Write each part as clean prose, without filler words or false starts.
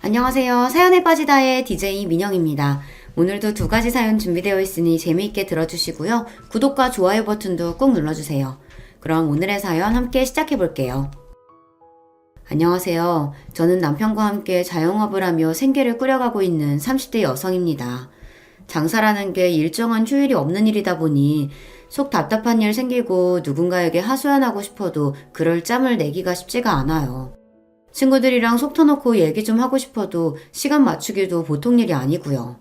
안녕하세요. 사연에 빠지다의 DJ 민영입니다. 오늘도 두 가지 사연 준비되어 있으니 재미있게 들어주시고요. 구독과 좋아요 버튼도 꾹 눌러주세요. 그럼 오늘의 사연 함께 시작해 볼게요. 안녕하세요. 저는 남편과 함께 자영업을 하며 생계를 꾸려가고 있는 30대 여성입니다. 장사라는 게 일정한 휴일이 없는 일이다 보니 속 답답한 일 생기고 누군가에게 하소연하고 싶어도 그럴 짬을 내기가 쉽지가 않아요. 친구들이랑 속 터놓고 얘기 좀 하고 싶어도 시간 맞추기도 보통 일이 아니고요.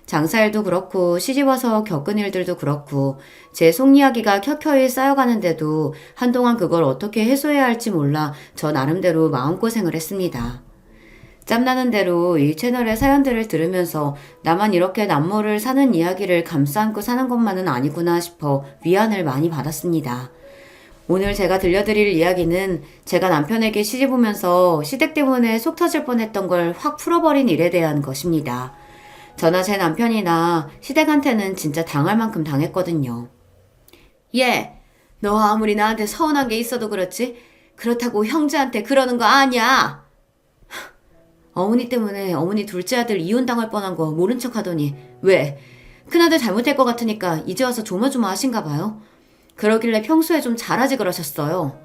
장사일도 그렇고 시집와서 겪은 일들도 그렇고 제 속 이야기가 켜켜이 쌓여가는데도 한동안 그걸 어떻게 해소해야 할지 몰라 저 나름대로 마음고생을 했습니다. 짬나는 대로 이 채널의 사연들을 들으면서 나만 이렇게 남모를 사는 이야기를 감싸 안고 사는 것만은 아니구나 싶어 위안을 많이 받았습니다. 오늘 제가 들려드릴 이야기는 제가 남편에게 시집 오면서 시댁 때문에 속 터질 뻔했던 걸 확 풀어버린 일에 대한 것입니다. 저나 제 남편이나 시댁한테는 진짜 당할 만큼 당했거든요. 얘, 너 아무리 나한테 서운한 게 있어도 그렇지? 그렇다고 형제한테 그러는 거 아니야! 어머니 때문에 어머니 둘째 아들 이혼당할 뻔한 거 모른 척 하더니 왜? 큰아들 잘못할 것 같으니까 이제 와서 조마조마 하신가 봐요? 그러길래 평소에 좀 잘하지 그러셨어요.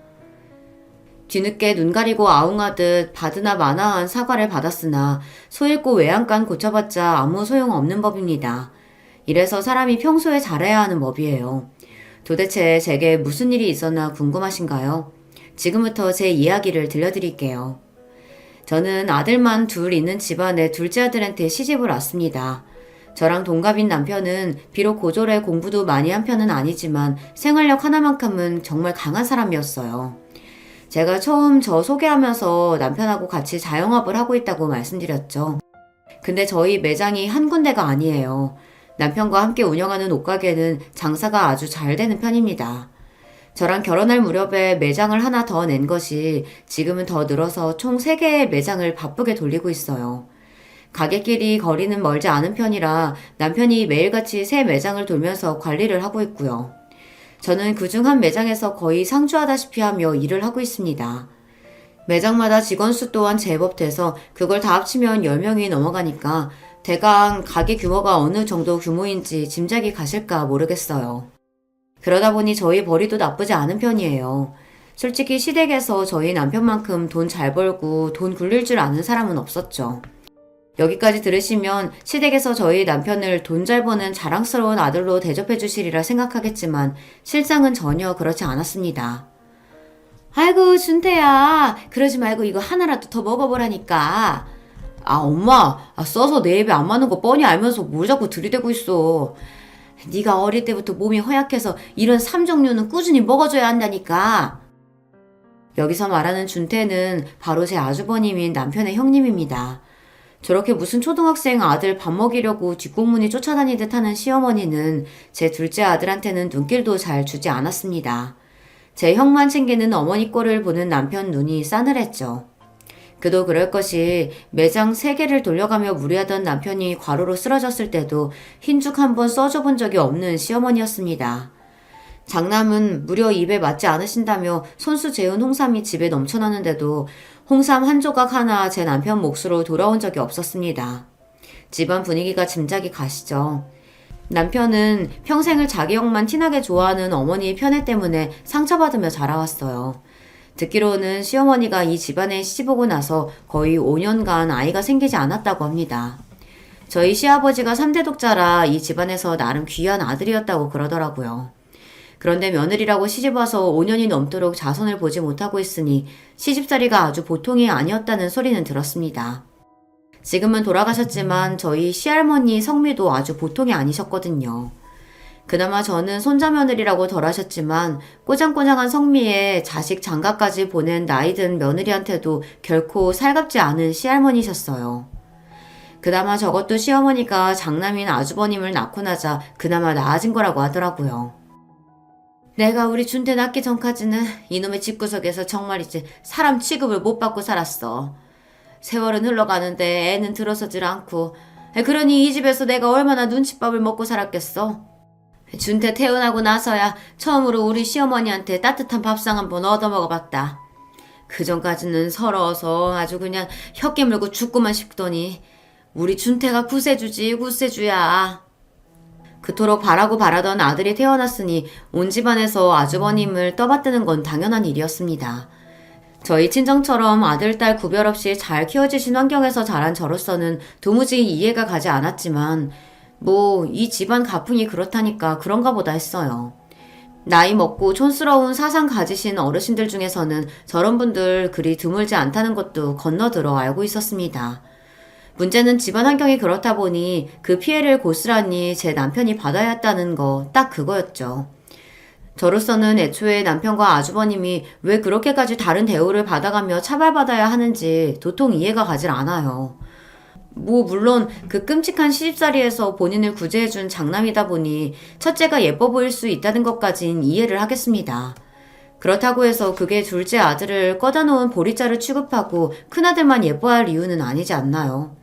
뒤늦게 눈 가리고 아웅하듯 받으나 마나한 사과를 받았으나 소 잃고 외양간 고쳐봤자 아무 소용없는 법입니다. 이래서 사람이 평소에 잘해야 하는 법이에요. 도대체 제게 무슨 일이 있었나 궁금하신가요? 지금부터 제 이야기를 들려드릴게요. 저는 아들만 둘 있는 집안의 둘째 아들한테 시집을 왔습니다. 저랑 동갑인 남편은 비록 고졸에 공부도 많이 한 편은 아니지만 생활력 하나만큼은 정말 강한 사람이었어요. 제가 처음 저 소개하면서 남편하고 같이 자영업을 하고 있다고 말씀드렸죠. 근데 저희 매장이 한 군데가 아니에요. 남편과 함께 운영하는 옷가게는 장사가 아주 잘 되는 편입니다. 저랑 결혼할 무렵에 매장을 하나 더 낸 것이 지금은 더 늘어서 총 3개의 매장을 바쁘게 돌리고 있어요. 가게끼리 거리는 멀지 않은 편이라 남편이 매일같이 새 매장을 돌면서 관리를 하고 있고요. 저는 그중 한 매장에서 거의 상주하다시피 하며 일을 하고 있습니다. 매장마다 직원 수 또한 제법 돼서 그걸 다 합치면 10명이 넘어가니까 대강 가게 규모가 어느 정도 규모인지 짐작이 가실까 모르겠어요. 그러다 보니 저희 벌이도 나쁘지 않은 편이에요. 솔직히 시댁에서 저희 남편만큼 돈 잘 벌고 돈 굴릴 줄 아는 사람은 없었죠. 여기까지 들으시면 시댁에서 저희 남편을 돈 잘 버는 자랑스러운 아들로 대접해 주시리라 생각하겠지만 실상은 전혀 그렇지 않았습니다. 아이고 준태야, 그러지 말고 이거 하나라도 더 먹어보라니까. 아 엄마, 써서 내 입에 안 맞는 거 뻔히 알면서 뭘 자꾸 들이대고 있어. 네가 어릴 때부터 몸이 허약해서 이런 3종류는 꾸준히 먹어줘야 한다니까. 여기서 말하는 준태는 바로 제 아주버님인 남편의 형님입니다. 저렇게 무슨 초등학생 아들 밥 먹이려고 뒷공문이 쫓아다니듯 하는 시어머니는 제 둘째 아들한테는 눈길도 잘 주지 않았습니다. 제 형만 챙기는 어머니 꼴을 보는 남편 눈이 싸늘했죠. 그도 그럴 것이 매장 3개를 돌려가며 무리하던 남편이 과로로 쓰러졌을 때도 흰죽 한 번 써줘 본 적이 없는 시어머니였습니다. 장남은 무려 입에 맞지 않으신다며 손수 재운 홍삼이 집에 넘쳐나는데도 홍삼 한 조각 하나 제 남편 몫으로 돌아온 적이 없었습니다. 집안 분위기가 짐작이 가시죠. 남편은 평생을 자기 형만 티나게 좋아하는 어머니의 편애 때문에 상처받으며 자라왔어요. 듣기로는 시어머니가 이 집안에 시집오고 나서 거의 5년간 아이가 생기지 않았다고 합니다. 저희 시아버지가 3대 독자라 이 집안에서 나름 귀한 아들이었다고 그러더라고요. 그런데 며느리라고 시집와서 5년이 넘도록 자손을 보지 못하고 있으니 시집살이가 아주 보통이 아니었다는 소리는 들었습니다. 지금은 돌아가셨지만 저희 시할머니 성미도 아주 보통이 아니셨거든요. 그나마 저는 손자 며느리라고 덜 하셨지만 꼬장꼬장한 성미에 자식 장가까지 보낸 나이든 며느리한테도 결코 살갑지 않은 시할머니셨어요. 그나마 저것도 시어머니가 장남인 아주버님을 낳고 나자 그나마 나아진 거라고 하더라고요. 내가 우리 준태 낳기 전까지는 이놈의 집구석에서 정말이지 사람 취급을 못 받고 살았어. 세월은 흘러가는데 애는 들어서질 않고, 그러니 이 집에서 내가 얼마나 눈칫밥을 먹고 살았겠어. 준태 태어나고 나서야 처음으로 우리 시어머니한테 따뜻한 밥상 한번 얻어먹어봤다. 그전까지는 서러워서 아주 그냥 혀 깨물고 죽고만 싶더니 우리 준태가 구세주지 구세주야. 그토록 바라고 바라던 아들이 태어났으니 온 집안에서 아주버님을 떠받드는 건 당연한 일이었습니다. 저희 친정처럼 아들, 딸 구별 없이 잘 키워주신 환경에서 자란 저로서는 도무지 이해가 가지 않았지만 이 집안 가풍이 그렇다니까 그런가 보다 했어요. 나이 먹고 촌스러운 사상 가지신 어르신들 중에서는 저런 분들 그리 드물지 않다는 것도 건너들어 알고 있었습니다. 문제는 집안 환경이 그렇다 보니 그 피해를 고스란히 제 남편이 받아야 했다는 거 딱 그거였죠. 저로서는 애초에 남편과 아주버님이 왜 그렇게까지 다른 대우를 받아가며 차별받아야 하는지 도통 이해가 가질 않아요. 물론 그 끔찍한 시집살이에서 본인을 구제해준 장남이다 보니 첫째가 예뻐 보일 수 있다는 것까진 이해를 하겠습니다. 그렇다고 해서 그게 둘째 아들을 꺼다 놓은 보리자를 취급하고 큰아들만 예뻐할 이유는 아니지 않나요?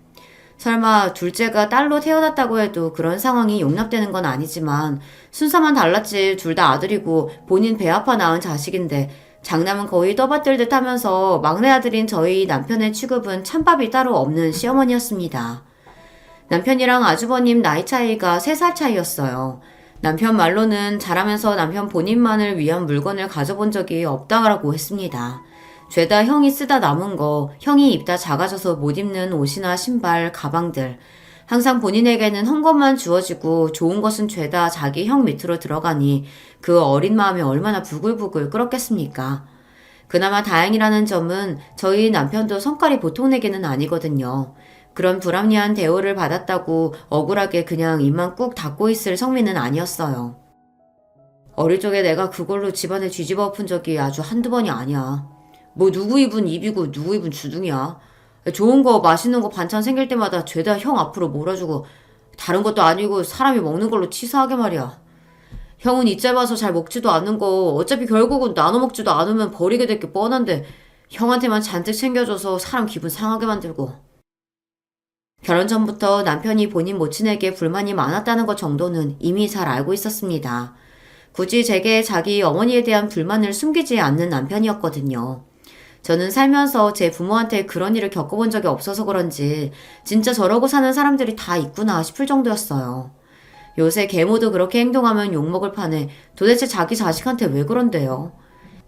설마 둘째가 딸로 태어났다고 해도 그런 상황이 용납되는 건 아니지만 순서만 달랐지 둘 다 아들이고 본인 배 아파 낳은 자식인데 장남은 거의 떠받들듯 하면서 막내 아들인 저희 남편의 취급은 찬밥이 따로 없는 시어머니였습니다. 남편이랑 아주버님 나이 차이가 3살 차이였어요. 남편 말로는 자라면서 남편 본인만을 위한 물건을 가져본 적이 없다라고 했습니다. 죄다 형이 쓰다 남은 거, 형이 입다 작아져서 못 입는 옷이나 신발, 가방들. 항상 본인에게는 헌 것만 주어지고 좋은 것은 죄다 자기 형 밑으로 들어가니 그 어린 마음이 얼마나 부글부글 끓었겠습니까? 그나마 다행이라는 점은 저희 남편도 성깔이 보통 내기는 아니거든요. 그런 불합리한 대우를 받았다고 억울하게 그냥 입만 꾹 닫고 있을 성민은 아니었어요. 어릴 적에 내가 그걸로 집안을 뒤집어 엎은 적이 아주 한두 번이 아니야. 누구 입은 입이고 누구 입은 주둥이야. 좋은 거 맛있는 거 반찬 생길 때마다 죄다 형 앞으로 몰아주고 다른 것도 아니고 사람이 먹는 걸로 치사하게 말이야. 형은 이 짧아서 잘 먹지도 않는 거 어차피 결국은 나눠 먹지도 않으면 버리게 될 게 뻔한데 형한테만 잔뜩 챙겨줘서 사람 기분 상하게 만들고. 결혼 전부터 남편이 본인 모친에게 불만이 많았다는 것 정도는 이미 잘 알고 있었습니다. 굳이 제게 자기 어머니에 대한 불만을 숨기지 않는 남편이었거든요. 저는 살면서 제 부모한테 그런 일을 겪어본 적이 없어서 그런지 진짜 저러고 사는 사람들이 다 있구나 싶을 정도였어요. 요새 계모도 그렇게 행동하면 욕먹을 판에 도대체 자기 자식한테 왜 그런데요?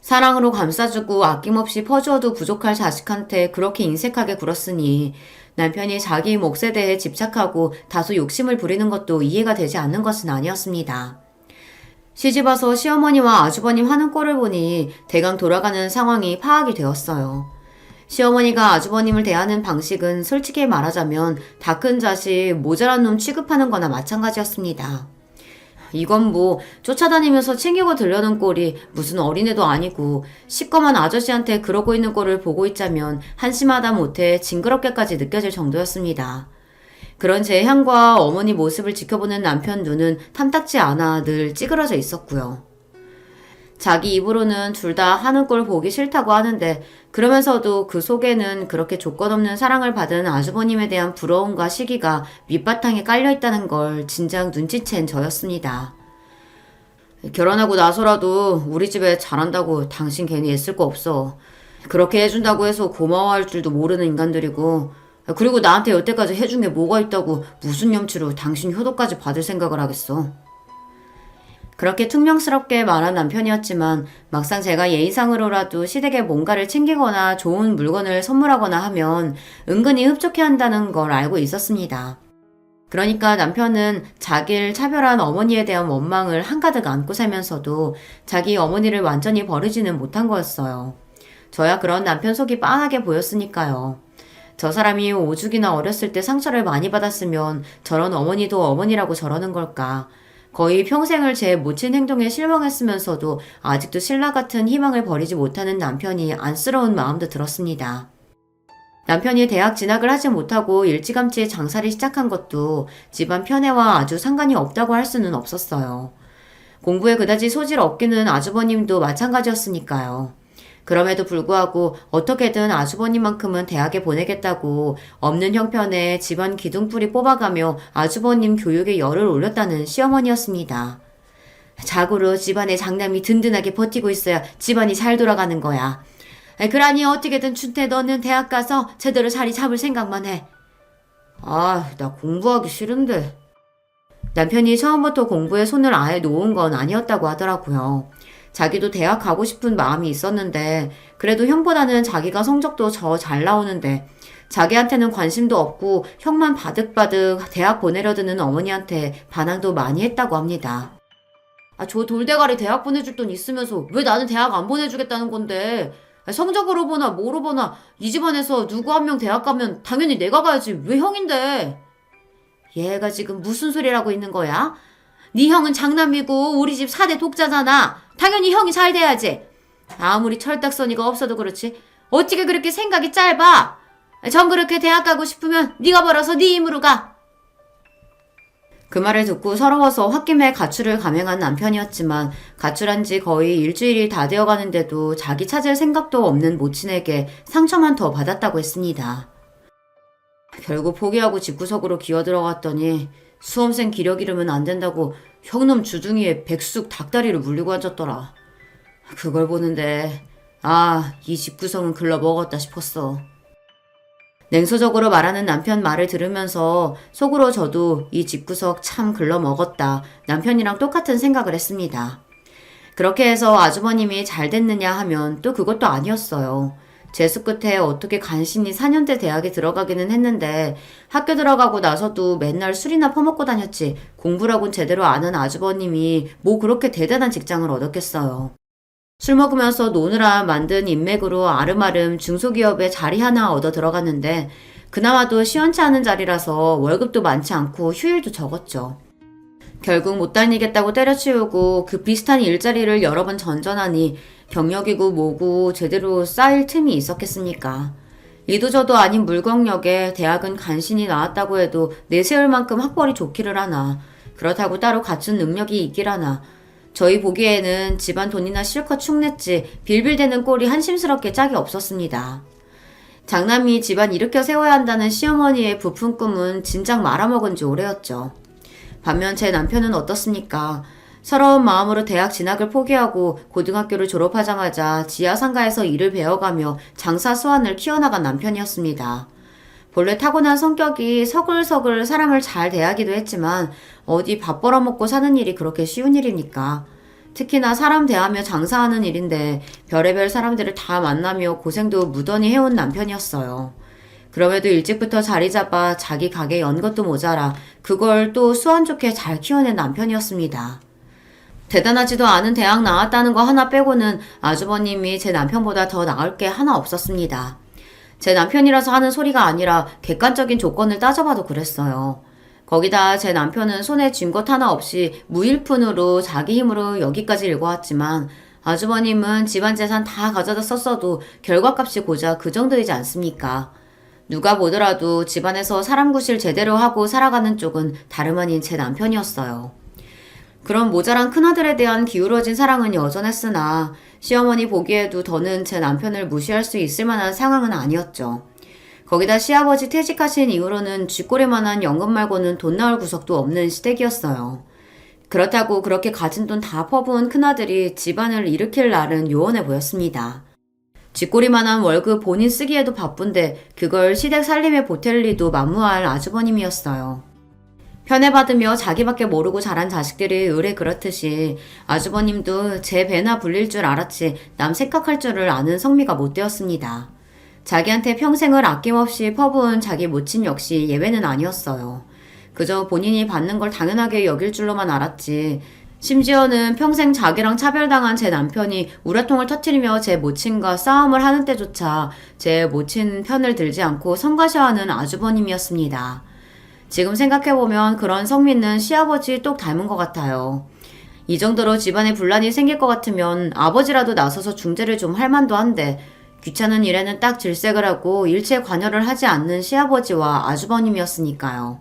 사랑으로 감싸주고 아낌없이 퍼주어도 부족할 자식한테 그렇게 인색하게 굴었으니 남편이 자기 몫에 대해 집착하고 다소 욕심을 부리는 것도 이해가 되지 않는 것은 아니었습니다. 시집와서 시어머니와 아주버님 하는 꼴을 보니 대강 돌아가는 상황이 파악이 되었어요. 시어머니가 아주버님을 대하는 방식은 솔직히 말하자면 다 큰 자식 모자란 놈 취급하는 거나 마찬가지였습니다. 이건 쫓아다니면서 챙기고 들려는 꼴이 무슨 어린애도 아니고 시꺼먼 아저씨한테 그러고 있는 꼴을 보고 있자면 한심하다 못해 징그럽게까지 느껴질 정도였습니다. 그런 제 향과 어머니 모습을 지켜보는 남편 눈은 탐탁지 않아 늘 찌그러져 있었고요. 자기 입으로는 둘 다 하는 꼴 보기 싫다고 하는데 그러면서도 그 속에는 그렇게 조건 없는 사랑을 받은 아주버님에 대한 부러움과 시기가 밑바탕에 깔려있다는 걸 진작 눈치챈 저였습니다. 결혼하고 나서라도 우리 집에 잘한다고 당신 괜히 애쓸 거 없어. 그렇게 해준다고 해서 고마워할 줄도 모르는 인간들이고 그리고 나한테 여태까지 해준 게 뭐가 있다고 무슨 염치로 당신 효도까지 받을 생각을 하겠어. 그렇게 퉁명스럽게 말한 남편이었지만 막상 제가 예의상으로라도 시댁에 뭔가를 챙기거나 좋은 물건을 선물하거나 하면 은근히 흡족해한다는 걸 알고 있었습니다. 그러니까 남편은 자기를 차별한 어머니에 대한 원망을 한가득 안고 살면서도 자기 어머니를 완전히 버리지는 못한 거였어요. 저야 그런 남편 속이 빤하게 보였으니까요. 저 사람이 오죽이나 어렸을 때 상처를 많이 받았으면 저런 어머니도 어머니라고 저러는 걸까. 거의 평생을 제 모친 행동에 실망했으면서도 아직도 신라 같은 희망을 버리지 못하는 남편이 안쓰러운 마음도 들었습니다. 남편이 대학 진학을 하지 못하고 일찌감치 장사를 시작한 것도 집안 편애와 아주 상관이 없다고 할 수는 없었어요. 공부에 그다지 소질 없기는 아주버님도 마찬가지였으니까요. 그럼에도 불구하고 어떻게든 아주버님만큼은 대학에 보내겠다고 없는 형편에 집안 기둥뿌리 뽑아가며 아주버님 교육에 열을 올렸다는 시어머니였습니다. 자고로 집안의 장남이 든든하게 버티고 있어야 집안이 잘 돌아가는 거야. 그러니 어떻게든 준태 너는 대학 가서 제대로 자리 잡을 생각만 해. 나 공부하기 싫은데. 남편이 처음부터 공부에 손을 아예 놓은 건 아니었다고 하더라고요. 자기도 대학 가고 싶은 마음이 있었는데 그래도 형보다는 자기가 성적도 더 잘 나오는데 자기한테는 관심도 없고 형만 바득바득 대학 보내려 드는 어머니한테 반항도 많이 했다고 합니다. 저 돌대가리 대학 보내줄 돈 있으면서 왜 나는 대학 안 보내주겠다는 건데. 성적으로 보나 뭐로 보나 이 집안에서 누구 한 명 대학 가면 당연히 내가 가야지. 왜 형인데. 얘가 지금 무슨 소리를 하고 있는 거야? 네 형은 장남이고 우리 집 4대 독자잖아. 당연히 형이 잘 돼야지. 아무리 철딱서니가 없어도 그렇지 어떻게 그렇게 생각이 짧아. 전 그렇게 대학 가고 싶으면 네가 벌어서 네 힘으로 가. 그 말을 듣고 서러워서 홧김에 가출을 감행한 남편이었지만 가출한 지 거의 일주일이 다 되어가는데도 자기 찾을 생각도 없는 모친에게 상처만 더 받았다고 했습니다. 결국 포기하고 집구석으로 기어들어갔더니 수험생 기력 잃으면 안 된다고 형놈 주둥이에 백숙 닭다리를 물리고 앉았더라. 그걸 보는데 이 집구석은 글러 먹었다 싶었어. 냉소적으로 말하는 남편 말을 들으면서 속으로 저도 이 집구석 참 글러 먹었다. 남편이랑 똑같은 생각을 했습니다. 그렇게 해서 아주버님이 잘 됐느냐 하면 또 그것도 아니었어요. 재수 끝에 어떻게 간신히 4년대 대학에 들어가기는 했는데 학교 들어가고 나서도 맨날 술이나 퍼먹고 다녔지 공부라곤 제대로 아는 아주버님이 뭐 그렇게 대단한 직장을 얻었겠어요. 술 먹으면서 노느라 만든 인맥으로 아름아름 중소기업에 자리 하나 얻어 들어갔는데 그나마도 시원치 않은 자리라서 월급도 많지 않고 휴일도 적었죠. 결국 못 다니겠다고 때려치우고 그 비슷한 일자리를 여러 번 전전하니 경력이고 뭐고 제대로 쌓일 틈이 있었겠습니까. 이도 저도 아닌 물광역에 대학은 간신히 나왔다고 해도 내세울 만큼 학벌이 좋기를 하나 그렇다고 따로 갖춘 능력이 있길 하나 저희 보기에는 집안 돈이나 실컷 축냈지 빌빌대는 꼴이 한심스럽게 짝이 없었습니다. 장남이 집안 일으켜 세워야 한다는 시어머니의 부푼 꿈은 진작 말아먹은 지 오래였죠. 반면 제 남편은 어떻습니까? 서러운 마음으로 대학 진학을 포기하고 고등학교를 졸업하자마자 지하상가에서 일을 배워가며 장사 수완을 키워나간 남편이었습니다. 본래 타고난 성격이 서글서글 사람을 잘 대하기도 했지만 어디 밥 벌어먹고 사는 일이 그렇게 쉬운 일입니까? 특히나 사람 대하며 장사하는 일인데 별의별 사람들을 다 만나며 고생도 무던히 해온 남편이었어요. 그럼에도 일찍부터 자리 잡아 자기 가게 연 것도 모자라 그걸 또 수완 좋게 잘 키워낸 남편이었습니다. 대단하지도 않은 대학 나왔다는 거 하나 빼고는 아주버님이 제 남편보다 더 나을 게 하나 없었습니다. 제 남편이라서 하는 소리가 아니라 객관적인 조건을 따져봐도 그랬어요. 거기다 제 남편은 손에 쥔 것 하나 없이 무일푼으로 자기 힘으로 여기까지 일궈왔지만 아주버님은 집안 재산 다 가져다 썼어도 결과값이 고작 그 정도이지 않습니까? 누가 보더라도 집안에서 사람 구실 제대로 하고 살아가는 쪽은 다름 아닌 제 남편이었어요. 그런 모자란 큰아들에 대한 기울어진 사랑은 여전했으나 시어머니 보기에도 더는 제 남편을 무시할 수 있을 만한 상황은 아니었죠. 거기다 시아버지 퇴직하신 이후로는 쥐꼬리만한 연금 말고는 돈 나올 구석도 없는 시댁이었어요. 그렇다고 그렇게 가진 돈 다 퍼부은 큰아들이 집안을 일으킬 날은 요원해 보였습니다. 쥐꼬리만한 월급 본인 쓰기에도 바쁜데 그걸 시댁 살림에 보탤 리도 만무할 아주버님이었어요. 편애받으며 자기밖에 모르고 자란 자식들이 의뢰 그렇듯이 아주버님도 제 배나 불릴 줄 알았지 남 생각할 줄을 아는 성미가 못 되었습니다. 자기한테 평생을 아낌없이 퍼부은 자기 모친 역시 예외는 아니었어요. 그저 본인이 받는 걸 당연하게 여길 줄로만 알았지 심지어는 평생 자기랑 차별당한 제 남편이 우라통을 터뜨리며 제 모친과 싸움을 하는 때조차 제 모친 편을 들지 않고 성가셔하는 아주버님이었습니다. 지금 생각해보면 그런 성미는 시아버지 똑 닮은 것 같아요. 이 정도로 집안에 분란이 생길 것 같으면 아버지라도 나서서 중재를 좀 할 만도 한데 귀찮은 일에는 딱 질색을 하고 일체 관여를 하지 않는 시아버지와 아주버님이었으니까요.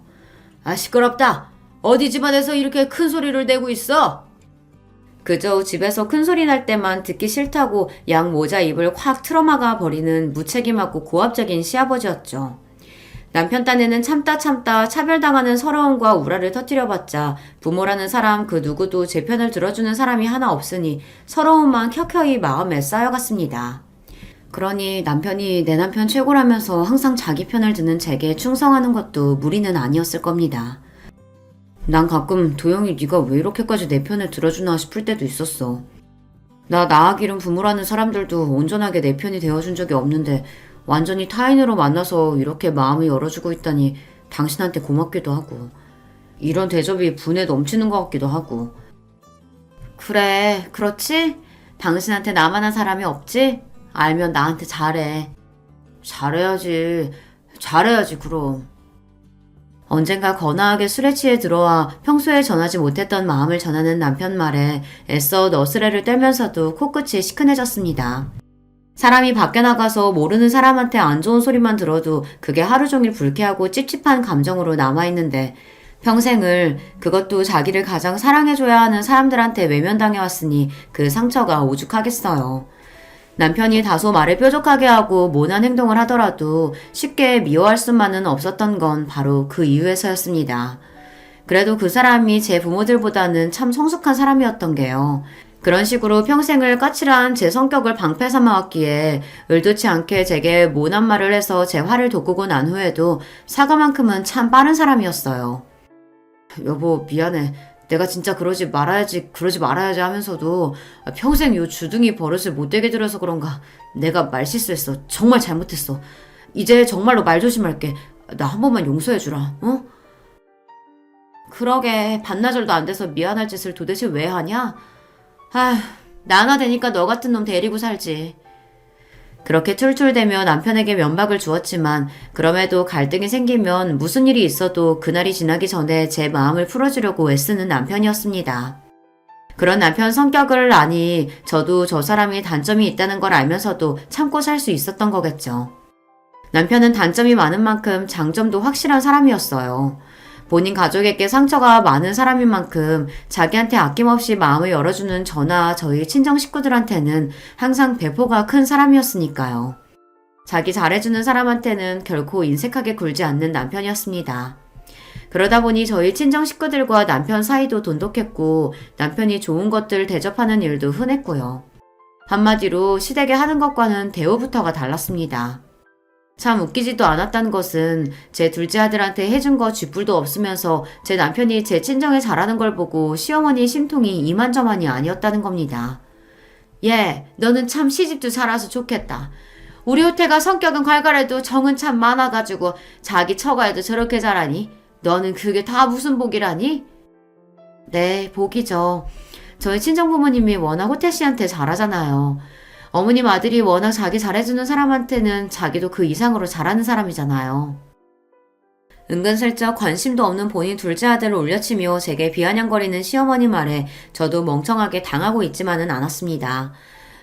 시끄럽다. 어디 집안에서 이렇게 큰 소리를 내고 있어? 그저 집에서 큰 소리 날 때만 듣기 싫다고 양 모자 입을 확 틀어막아 버리는 무책임하고 고압적인 시아버지였죠. 남편 딴에는 참다 차별당하는 서러움과 우라를 터뜨려봤자 부모라는 사람 그 누구도 제 편을 들어주는 사람이 하나 없으니 서러움만 켜켜이 마음에 쌓여갔습니다. 그러니 남편이 내 남편 최고라면서 항상 자기 편을 드는 제게 충성하는 것도 무리는 아니었을 겁니다. 난 가끔 도영이 네가 왜 이렇게까지 내 편을 들어주나 싶을 때도 있었어. 나 기른 부모라는 사람들도 온전하게 내 편이 되어준 적이 없는데 완전히 타인으로 만나서 이렇게 마음을 열어주고 있다니 당신한테 고맙기도 하고 이런 대접이 분에 넘치는 것 같기도 하고. 그래, 그렇지? 당신한테 나만한 사람이 없지? 알면 나한테 잘해. 잘해야지 그럼. 언젠가 거나하게 술에 취해 들어와 평소에 전하지 못했던 마음을 전하는 남편 말에 애써 너스레를 떨면서도 코끝이 시큰해졌습니다. 사람이 밖에 나가서 모르는 사람한테 안 좋은 소리만 들어도 그게 하루 종일 불쾌하고 찝찝한 감정으로 남아있는데 평생을, 그것도 자기를 가장 사랑해줘야 하는 사람들한테 외면당해왔으니 그 상처가 오죽하겠어요. 남편이 다소 말을 뾰족하게 하고 모난 행동을 하더라도 쉽게 미워할 수만은 없었던 건 바로 그 이유에서였습니다. 그래도 그 사람이 제 부모들보다는 참 성숙한 사람이었던 게요. 그런 식으로 평생을 까칠한 제 성격을 방패 삼아왔기에 의도치 않게 제게 모난 말을 해서 제 화를 돋구고 난 후에도 사과만큼은 참 빠른 사람이었어요. 여보, 미안해. 내가 진짜 그러지 말아야지 하면서도 평생 요 주둥이 버릇을 못되게 들여서 그런가 내가 말 실수했어. 정말 잘못했어. 이제 정말로 말 조심할게. 나 한 번만 용서해주라. 어? 그러게 반나절도 안 돼서 미안할 짓을 도대체 왜 하냐? 아휴, 나나 되니까 너 같은 놈 데리고 살지. 그렇게 툴툴대며 남편에게 면박을 주었지만 그럼에도 갈등이 생기면 무슨 일이 있어도 그날이 지나기 전에 제 마음을 풀어주려고 애쓰는 남편이었습니다. 그런 남편 성격을 아니 저도 저 사람이 단점이 있다는 걸 알면서도 참고 살 수 있었던 거겠죠. 남편은 단점이 많은 만큼 장점도 확실한 사람이었어요. 본인 가족에게 상처가 많은 사람인 만큼 자기한테 아낌없이 마음을 열어주는 저나 저희 친정 식구들한테는 항상 배포가 큰 사람이었으니까요. 자기 잘해주는 사람한테는 결코 인색하게 굴지 않는 남편이었습니다. 그러다 보니 저희 친정 식구들과 남편 사이도 돈독했고 남편이 좋은 것들 대접하는 일도 흔했고요. 한마디로 시댁에 하는 것과는 대우부터가 달랐습니다. 참 웃기지도 않았다는 것은 제 둘째 아들한테 해준 거 쥐뿔도 없으면서 제 남편이 제 친정에 잘하는 걸 보고 시어머니 심통이 이만저만이 아니었다는 겁니다. 얘, 너는 참 시집도 잘 와서 좋겠다. 우리 호태가 성격은 괄괄해도 정은 참 많아가지고 자기 처가에도 저렇게 잘하니? 너는 그게 다 무슨 복이라니? 네, 복이죠. 저희 친정부모님이 워낙 호태 씨한테 잘하잖아요. 어머님 아들이 워낙 자기 잘해주는 사람한테는 자기도 그 이상으로 잘하는 사람이잖아요. 은근슬쩍 관심도 없는 본인 둘째 아들을 올려치며 제게 비아냥거리는 시어머니 말에 저도 멍청하게 당하고 있지만은 않았습니다.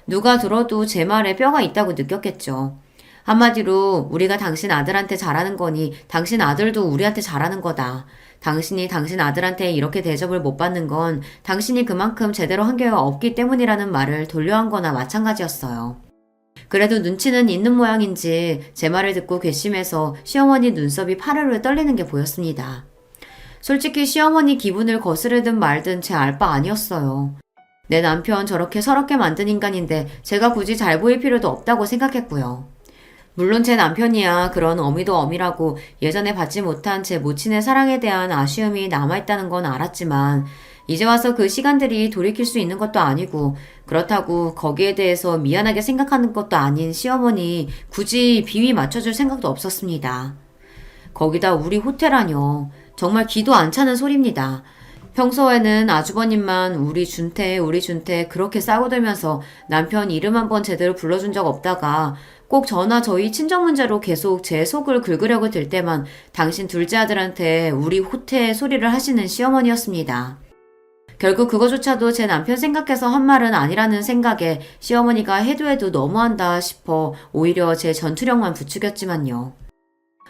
누가 들어도 제 말에 뼈가 있다고 느꼈겠죠. 한마디로 우리가 당신 아들한테 잘하는 거니 당신 아들도 우리한테 잘하는 거다. 당신이 당신 아들한테 이렇게 대접을 못 받는 건 당신이 그만큼 제대로 한 게 없기 때문이라는 말을 돌려한 거나 마찬가지였어요. 그래도 눈치는 있는 모양인지 제 말을 듣고 괘씸해서 시어머니 눈썹이 파르르 떨리는 게 보였습니다. 솔직히 시어머니 기분을 거스르든 말든 제 알 바 아니었어요. 내 남편 저렇게 서럽게 만든 인간인데 제가 굳이 잘 보일 필요도 없다고 생각했고요. 물론 제 남편이야 그런 어미도 어미라고 예전에 받지 못한 제 모친의 사랑에 대한 아쉬움이 남아있다는 건 알았지만 이제 와서 그 시간들이 돌이킬 수 있는 것도 아니고 그렇다고 거기에 대해서 미안하게 생각하는 것도 아닌 시어머니 굳이 비위 맞춰줄 생각도 없었습니다. 거기다 우리 호텔라뇨. 정말 기도 안 차는 소리입니다. 평소에는 아주버님만 우리 준태 그렇게 싸고들면서 남편 이름 한번 제대로 불러준 적 없다가 꼭 저나 저희 친정 문제로 계속 제 속을 긁으려고 들 때만 당신 둘째 아들한테 우리 호태 소리를 하시는 시어머니였습니다. 결국 그거조차도 제 남편 생각해서 한 말은 아니라는 생각에 시어머니가 해도 너무한다 싶어 오히려 제 전투력만 부추겼지만요.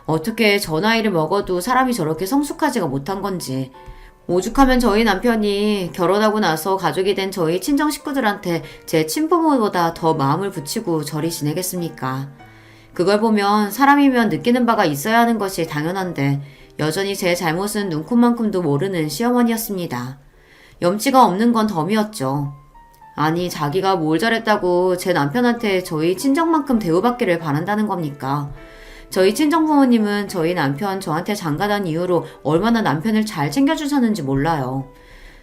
어떻게 저 나이를 먹어도 사람이 저렇게 성숙하지가 못한 건지. 오죽하면 저희 남편이 결혼하고 나서 가족이 된 저희 친정 식구들한테 제 친부모보다 더 마음을 붙이고 저리 지내겠습니까? 그걸 보면 사람이면 느끼는 바가 있어야 하는 것이 당연한데 여전히 제 잘못은 눈코만큼도 모르는 시어머니였습니다. 염치가 없는 건 덤이었죠. 아니, 자기가 뭘 잘했다고 제 남편한테 저희 친정만큼 대우받기를 바란다는 겁니까? 저희 친정 부모님은 저희 남편 저한테 장가단 이후로 얼마나 남편을 잘 챙겨주셨는지 몰라요.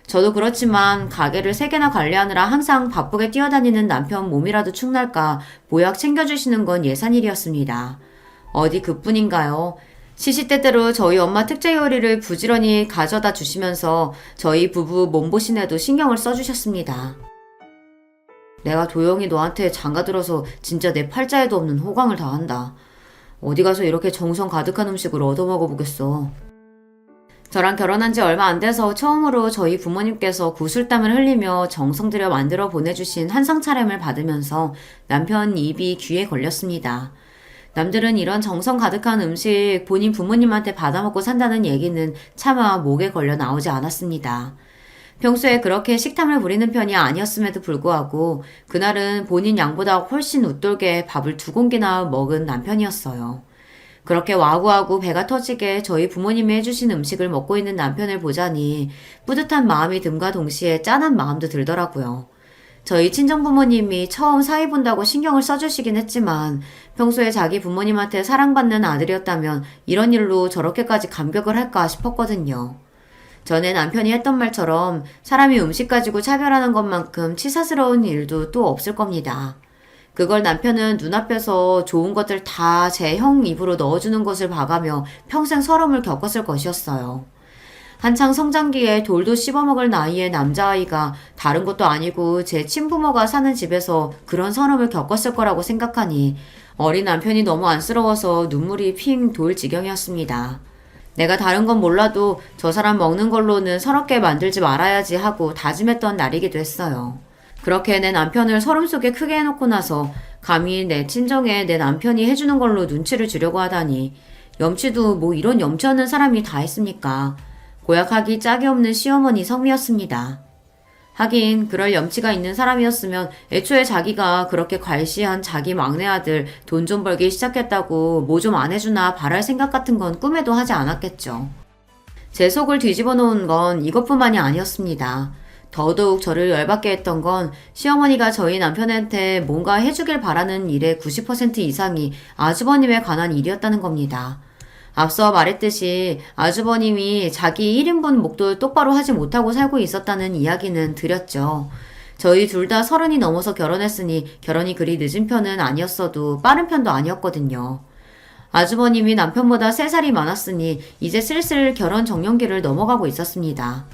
저도 그렇지만 가게를 3개나 관리하느라 항상 바쁘게 뛰어다니는 남편 몸이라도 축날까 모약 챙겨주시는 건 예산일이었습니다. 어디 그뿐인가요? 시시때때로 저희 엄마 특제 요리를 부지런히 가져다 주시면서 저희 부부 몸보신에도 신경을 써주셨습니다. 내가 조용히 너한테 장가들어서 진짜 내 팔자에도 없는 호강을 다한다. 어디 가서 이렇게 정성 가득한 음식을 얻어먹어보겠어. 저랑 결혼한 지 얼마 안 돼서 처음으로 저희 부모님께서 구슬땀을 흘리며 정성 들여 만들어 보내주신 한상 차림을 받으면서 남편 입이 귀에 걸렸습니다. 남들은 이런 정성 가득한 음식 본인 부모님한테 받아먹고 산다는 얘기는 차마 목에 걸려 나오지 않았습니다. 평소에 그렇게 식탐을 부리는 편이 아니었음에도 불구하고 그날은 본인 양보다 훨씬 웃돌게 밥을 2공기나 먹은 남편이었어요. 그렇게 와구와구 배가 터지게 저희 부모님이 해주신 음식을 먹고 있는 남편을 보자니 뿌듯한 마음이 듦과 동시에 짠한 마음도 들더라고요. 저희 친정부모님이 처음 사위 본다고 신경을 써주시긴 했지만 평소에 자기 부모님한테 사랑받는 아들이었다면 이런 일로 저렇게까지 감격을 할까 싶었거든요. 전에 남편이 했던 말처럼 사람이 음식 가지고 차별하는 것만큼 치사스러운 일도 또 없을 겁니다. 그걸 남편은 눈앞에서 좋은 것들 다 제 형 입으로 넣어주는 것을 봐가며 평생 서름을 겪었을 것이었어요. 한창 성장기에 돌도 씹어먹을 나이의 남자아이가 다른 것도 아니고 제 친부모가 사는 집에서 그런 서름을 겪었을 거라고 생각하니 어린 남편이 너무 안쓰러워서 눈물이 핑 돌 지경이었습니다. 내가 다른 건 몰라도 저 사람 먹는 걸로는 서럽게 만들지 말아야지 하고 다짐했던 날이기도 했어요. 그렇게 내 남편을 서름 속에 크게 해놓고 나서 감히 내 친정에 내 남편이 해주는 걸로 눈치를 주려고 하다니 염치도 뭐 이런 염치 없는 사람이 다 했습니까? 고약하기 짝이 없는 시어머니 성미였습니다. 하긴 그럴 염치가 있는 사람이었으면 애초에 자기가 그렇게 괄시한 자기 막내 아들 돈 좀 벌기 시작했다고 뭐 좀 안 해주나 바랄 생각 같은 건 꿈에도 하지 않았겠죠. 제 속을 뒤집어 놓은 건 이것뿐만이 아니었습니다. 더더욱 저를 열받게 했던 건 시어머니가 저희 남편한테 뭔가 해주길 바라는 일의 90% 이상이 아주버님에 관한 일이었다는 겁니다. 앞서 말했듯이 아주버님이 자기 1인분 목도 똑바로 하지 못하고 살고 있었다는 이야기는 드렸죠. 저희 둘 다 30이 넘어서 결혼했으니 결혼이 그리 늦은 편은 아니었어도 빠른 편도 아니었거든요. 아주버님이 남편보다 3살이 많았으니 이제 슬슬 결혼 정년기를 넘어가고 있었습니다.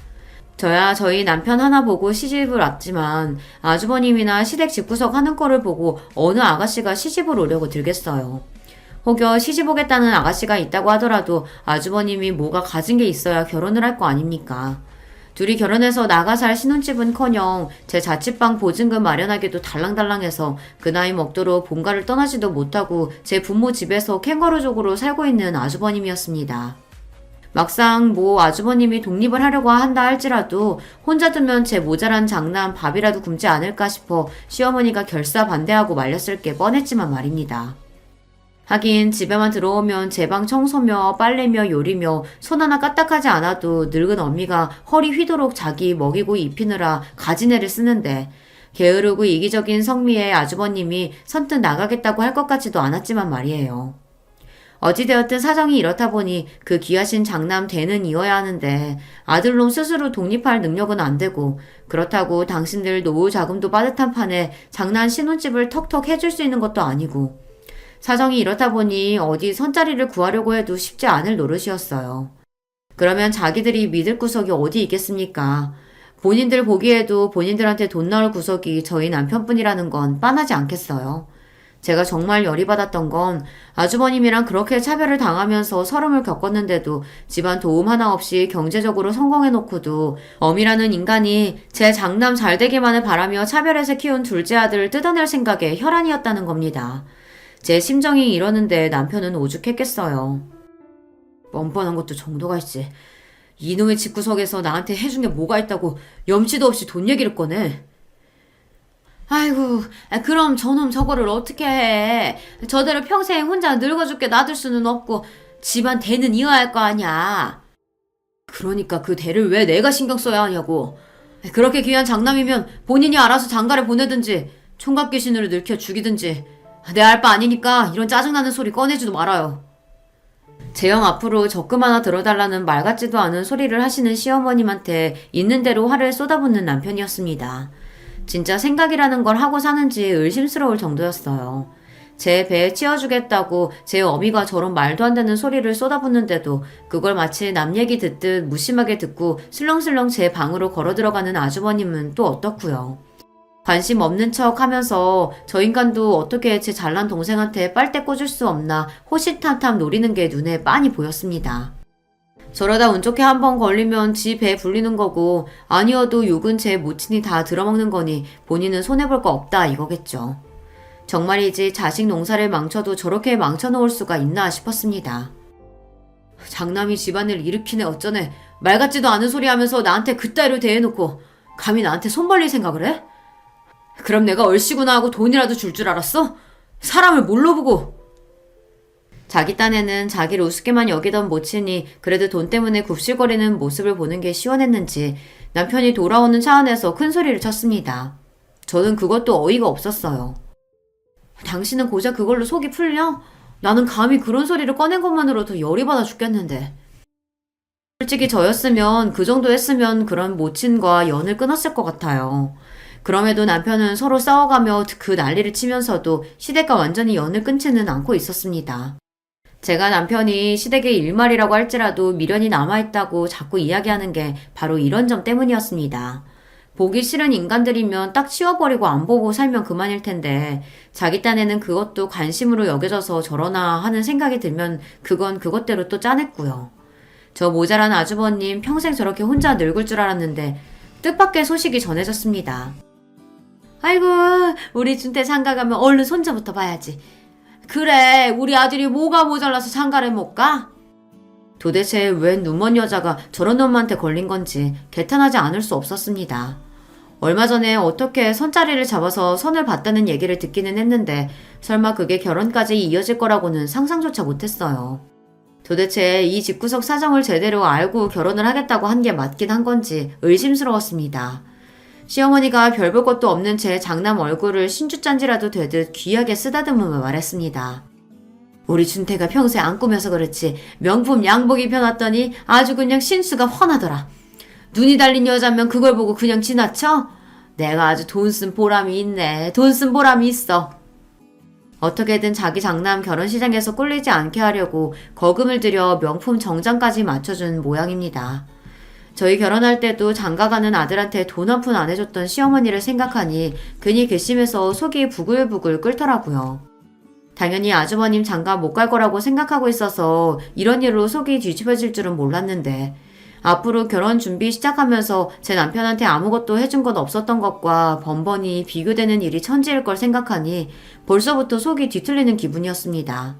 저야 저희 남편 하나 보고 시집을 왔지만 아주버님이나 시댁 집구석 하는 거를 보고 어느 아가씨가 시집을 오려고 들겠어요. 혹여 시집 오겠다는 아가씨가 있다고 하더라도 아주버님이 뭐가 가진 게 있어야 결혼을 할 거 아닙니까? 둘이 결혼해서 나가 살 신혼집은커녕 제 자취방 보증금 마련하기도 달랑달랑해서 그 나이 먹도록 본가를 떠나지도 못하고 제 부모 집에서 캥거루족으로 살고 있는 아주버님이었습니다. 막상 뭐 아주버님이 독립을 하려고 한다 할지라도 혼자 두면 제 모자란 장남 밥이라도 굶지 않을까 싶어 시어머니가 결사 반대하고 말렸을 게 뻔했지만 말입니다. 하긴 집에만 들어오면 제 방 청소며 빨래며 요리며 손 하나 까딱하지 않아도 늙은 어미가 허리 휘도록 자기 먹이고 입히느라 가지내를 쓰는데 게으르고 이기적인 성미의 아주버님이 선뜻 나가겠다고 할 것 같지도 않았지만 말이에요. 어찌되었든 사정이 이렇다 보니 그 귀하신 장남 대는 이어야 하는데 아들놈 스스로 독립할 능력은 안 되고 그렇다고 당신들 노후 자금도 빠듯한 판에 장난 신혼집을 턱턱 해줄 수 있는 것도 아니고 사정이 이렇다 보니 어디 선자리를 구하려고 해도 쉽지 않을 노릇이었어요. 그러면 자기들이 믿을 구석이 어디 있겠습니까? 본인들 보기에도 본인들한테 돈 나올 구석이 저희 남편뿐이라는 건 빤하지 않겠어요. 제가 정말 열이 받았던 건 아주버님이랑 그렇게 차별을 당하면서 서름을 겪었는데도 집안 도움 하나 없이 경제적으로 성공해놓고도 어미라는 인간이 제 장남 잘되기만을 바라며 차별해서 키운 둘째 아들을 뜯어낼 생각에 혈안이었다는 겁니다. 제 심정이 이러는데 남편은 오죽했겠어요. 뻔뻔한 것도 정도가 있지. 이놈의 집구석에서 나한테 해준 게 뭐가 있다고 염치도 없이 돈 얘기를 꺼내. 아이고, 그럼 저놈 저거를 어떻게 해. 저대로 평생 혼자 늙어 죽게 놔둘 수는 없고 집안 대는 이어야 할 거 아니야. 그러니까 그 대를 왜 내가 신경 써야 하냐고. 그렇게 귀한 장남이면 본인이 알아서 장가를 보내든지 총각 귀신으로 늙혀 죽이든지 내 알 바 아니니까 이런 짜증나는 소리 꺼내지도 말아요. 재영 앞으로 적금 하나 들어달라는 말 같지도 않은 소리를 하시는 시어머님한테 있는 대로 화를 쏟아붓는 남편이었습니다. 진짜 생각이라는 걸 하고 사는지 의심스러울 정도였어요. 제 배에 치워주겠다고 제 어미가 저런 말도 안 되는 소리를 쏟아붓는데도 그걸 마치 남 얘기 듣듯 무심하게 듣고 슬렁슬렁 제 방으로 걸어 들어가는 아주버님은 또 어떻고요. 관심 없는 척 하면서 저 인간도 어떻게 제 잘난 동생한테 빨대 꽂을 수 없나 호시탐탐 노리는 게 눈에 빤히 보였습니다. 저러다 운 좋게 한번 걸리면 지 배 불리는 거고 아니어도 욕은 제 모친이 다 들어먹는 거니 본인은 손해볼 거 없다 이거겠죠. 정말이지 자식 농사를 망쳐도 저렇게 망쳐놓을 수가 있나 싶었습니다. 장남이 집안을 일으키네 어쩌네 말 같지도 않은 소리 하면서 나한테 그따위로 대해놓고 감히 나한테 손 벌릴 생각을 해? 그럼 내가 얼씨구나 하고 돈이라도 줄 알았어? 사람을 뭘로 보고? 자기 딴에는 자기를 우습게만 여기던 모친이 그래도 돈 때문에 굽실거리는 모습을 보는 게 시원했는지 남편이 돌아오는 차 안에서 큰 소리를 쳤습니다. 저는 그것도 어이가 없었어요. 당신은 고작 그걸로 속이 풀려? 나는 감히 그런 소리를 꺼낸 것만으로도 열이 받아 죽겠는데. 솔직히 저였으면 그 정도 했으면 그런 모친과 연을 끊었을 것 같아요. 그럼에도 남편은 서로 싸워가며 그 난리를 치면서도 시댁과 완전히 연을 끊지는 않고 있었습니다. 제가 남편이 시댁의 일말이라고 할지라도 미련이 남아있다고 자꾸 이야기하는 게 바로 이런 점 때문이었습니다. 보기 싫은 인간들이면 딱 치워버리고 안 보고 살면 그만일 텐데 자기 딴에는 그것도 관심으로 여겨져서 저러나 하는 생각이 들면 그건 그것대로 또 짠했고요. 저 모자란 아주버님 평생 저렇게 혼자 늙을 줄 알았는데 뜻밖의 소식이 전해졌습니다. 아이고 우리 준태 장가 가면 얼른 손자부터 봐야지. 그래 우리 아들이 뭐가 모자라서 장가를 못 가? 도대체 웬 눈먼 여자가 저런 놈한테 걸린 건지 개탄하지 않을 수 없었습니다. 얼마 전에 어떻게 선자리를 잡아서 선을 봤다는 얘기를 듣기는 했는데 설마 그게 결혼까지 이어질 거라고는 상상조차 못했어요. 도대체 이 집구석 사정을 제대로 알고 결혼을 하겠다고 한 게 맞긴 한 건지 의심스러웠습니다. 시어머니가 별 볼 것도 없는 제 장남 얼굴을 신주짠지라도 되듯 귀하게 쓰다듬으며 말했습니다. 우리 준태가 평소에 안 꾸며서 그렇지 명품 양복 입혀놨더니 아주 그냥 신수가 훤하더라. 눈이 달린 여자면 그걸 보고 그냥 지나쳐? 내가 아주 돈 쓴 보람이 있네. 돈 쓴 보람이 있어. 어떻게든 자기 장남 결혼시장에서 꿀리지 않게 하려고 거금을 들여 명품 정장까지 맞춰준 모양입니다. 저희 결혼할 때도 장가가는 아들한테 돈 한 푼 안 해줬던 시어머니를 생각하니 괜히 괘씸해서 속이 부글부글 끓더라고요. 당연히 아주버님 장가 못 갈 거라고 생각하고 있어서 이런 일로 속이 뒤집어질 줄은 몰랐는데 앞으로 결혼 준비 시작하면서 제 남편한테 아무것도 해준 건 없었던 것과 번번이 비교되는 일이 천지일 걸 생각하니 벌써부터 속이 뒤틀리는 기분이었습니다.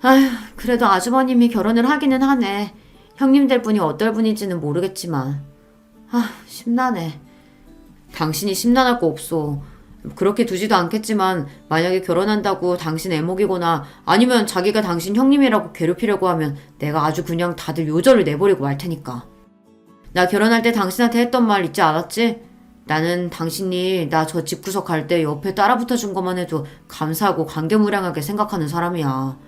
아휴, 그래도 아주버님이 결혼을 하기는 하네. 형님들 분이 어떨 분인지는 모르겠지만 심란해. 당신이 심란할 거 없어. 그렇게 두지도 않겠지만 만약에 결혼한다고 당신 애목이거나 아니면 자기가 당신 형님이라고 괴롭히려고 하면 내가 아주 그냥 다들 요절을 내버리고 말 테니까. 나 결혼할 때 당신한테 했던 말 잊지 않았지? 나는 당신이 나 저 집구석 갈 때 옆에 따라붙어 준 것만 해도 감사하고 감개무량하게 생각하는 사람이야.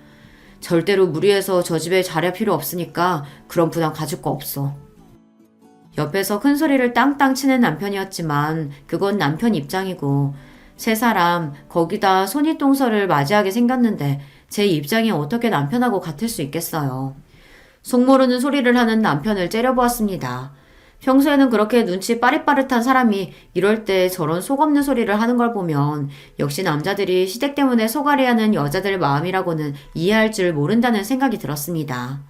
절대로 무리해서 저 집에 잘할 필요 없으니까 그런 부담 가질 거 없어. 옆에서 큰 소리를 땅땅 치는 남편이었지만 그건 남편 입장이고 세 사람 거기다 손윗동서를 맞이하게 생겼는데 제 입장이 어떻게 남편하고 같을 수 있겠어요. 속 모르는 소리를 하는 남편을 째려보았습니다. 평소에는 그렇게 눈치 빠릿빠릿한 사람이 이럴 때 저런 속 없는 소리를 하는 걸 보면 역시 남자들이 시댁 때문에 속앓이하는 여자들 마음이라고는 이해할 줄 모른다는 생각이 들었습니다.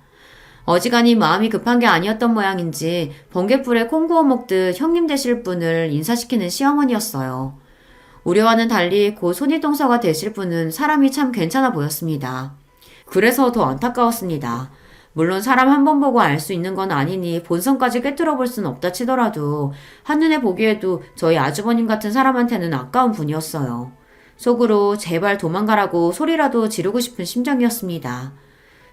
어지간히 마음이 급한 게 아니었던 모양인지 번갯불에 콩 구워 먹듯 형님 되실 분을 인사시키는 시어머니였어요. 우려와는 달리 고 손윗동서가 되실 분은 사람이 참 괜찮아 보였습니다. 그래서 더 안타까웠습니다. 물론 사람 한 번 보고 알 수 있는 건 아니니 본성까지 꿰뚫어 볼 순 없다 치더라도 한눈에 보기에도 저희 아주버님 같은 사람한테는 아까운 분이었어요. 속으로 제발 도망가라고 소리라도 지르고 싶은 심정이었습니다.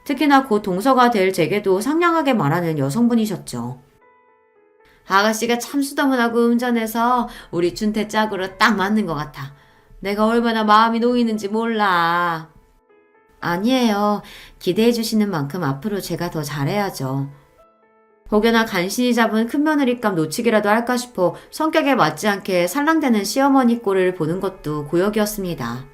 특히나 곧 동서가 될 제게도 상냥하게 말하는 여성분이셨죠. 아가씨가 참 수다문하고 운전해서 우리 준태 짝으로 딱 맞는 것 같아. 내가 얼마나 마음이 놓이는지 몰라. 아니에요. 기대해 주시는 만큼 앞으로 제가 더 잘해야죠. 혹여나 간신히 잡은 큰며느리감 놓치기라도 할까 싶어 성격에 맞지 않게 살랑대는 시어머니 꼴을 보는 것도 고역이었습니다.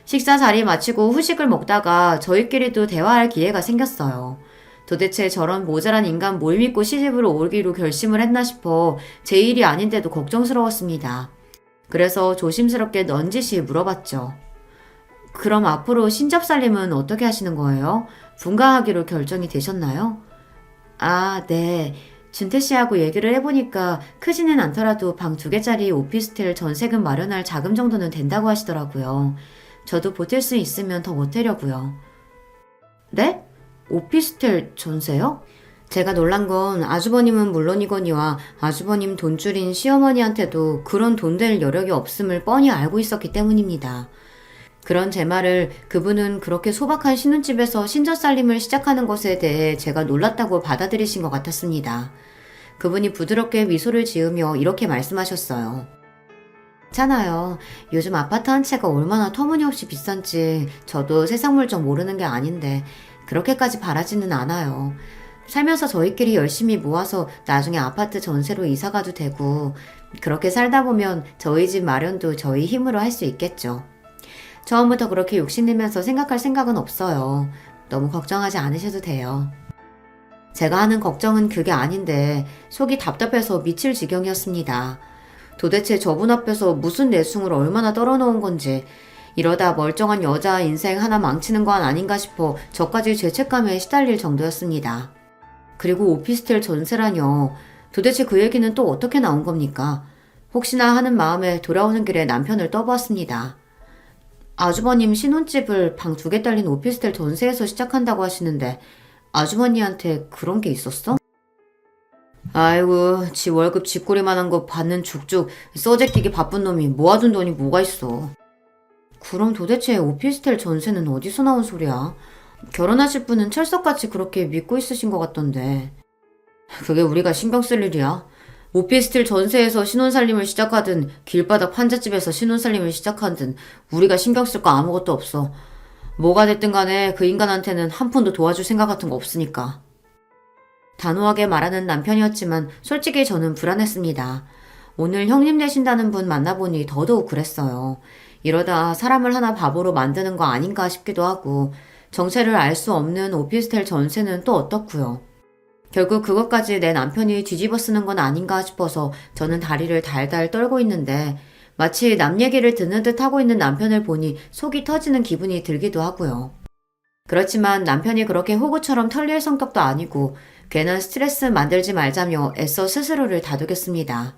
식사 자리 마치고 후식을 먹다가 저희끼리도 대화할 기회가 생겼어요. 도대체 저런 모자란 인간 뭘 믿고 시집으로 오기로 결심을 했나 싶어 제 일이 아닌데도 걱정스러웠습니다. 그래서 조심스럽게 넌지시 물어봤죠. 그럼 앞으로 신접살림은 어떻게 하시는 거예요? 분가하기로 결정이 되셨나요? 아, 네. 준태 씨하고 얘기를 해보니까 크지는 않더라도 방 2개짜리 오피스텔 전세금 마련할 자금 정도는 된다고 하시더라고요. 저도 보탤 수 있으면 더 보태려고요. 네? 오피스텔 전세요? 제가 놀란 건 아주버님은 물론이거니와 아주버님 돈줄인 시어머니한테도 그런 돈 될 여력이 없음을 뻔히 알고 있었기 때문입니다. 그런 제 말을 그분은 그렇게 소박한 신혼집에서 신전살림을 시작하는 것에 대해 제가 놀랐다고 받아들이신 것 같았습니다. 그분이 부드럽게 미소를 지으며 이렇게 말씀하셨어요. 있잖아요. 요즘 아파트 한 채가 얼마나 터무니없이 비싼지 저도 세상 물정 모르는 게 아닌데 그렇게까지 바라지는 않아요. 살면서 저희끼리 열심히 모아서 나중에 아파트 전세로 이사가도 되고 그렇게 살다 보면 저희 집 마련도 저희 힘으로 할 수 있겠죠. 처음부터 그렇게 욕심내면서 생각할 생각은 없어요. 너무 걱정하지 않으셔도 돼요. 제가 하는 걱정은 그게 아닌데 속이 답답해서 미칠 지경이었습니다. 도대체 저분 앞에서 무슨 내숭을 얼마나 떨어놓은 건지 이러다 멀쩡한 여자 인생 하나 망치는 건 아닌가 싶어 저까지 죄책감에 시달릴 정도였습니다. 그리고 오피스텔 전세라뇨. 도대체 그 얘기는 또 어떻게 나온 겁니까? 혹시나 하는 마음에 돌아오는 길에 남편을 떠보았습니다. 아주버님 신혼집을 방 2개 딸린 오피스텔 전세에서 시작한다고 하시는데 아주머니한테 그런 게 있었어? 아이고, 지 월급 쥐꼬리만한 거 받는 죽죽 써제끼기 바쁜 놈이 모아둔 돈이 뭐가 있어. 그럼 도대체 오피스텔 전세는 어디서 나온 소리야? 결혼하실 분은 철석같이 그렇게 믿고 있으신 것 같던데. 그게 우리가 신경 쓸 일이야? 오피스텔 전세에서 신혼살림을 시작하든 길바닥 판잣집에서 신혼살림을 시작하든 우리가 신경 쓸 거 아무것도 없어. 뭐가 됐든 간에 그 인간한테는 한 푼도 도와줄 생각 같은 거 없으니까. 단호하게 말하는 남편이었지만 솔직히 저는 불안했습니다. 오늘 형님 되신다는 분 만나보니 더더욱 그랬어요. 이러다 사람을 하나 바보로 만드는 거 아닌가 싶기도 하고 정체를 알 수 없는 오피스텔 전세는 또 어떻고요. 결국 그것까지 내 남편이 뒤집어 쓰는 건 아닌가 싶어서 저는 다리를 달달 떨고 있는데 마치 남 얘기를 듣는 듯 하고 있는 남편을 보니 속이 터지는 기분이 들기도 하고요. 그렇지만 남편이 그렇게 호구처럼 털릴 성격도 아니고 괜한 스트레스 만들지 말자며 애써 스스로를 다독였습니다.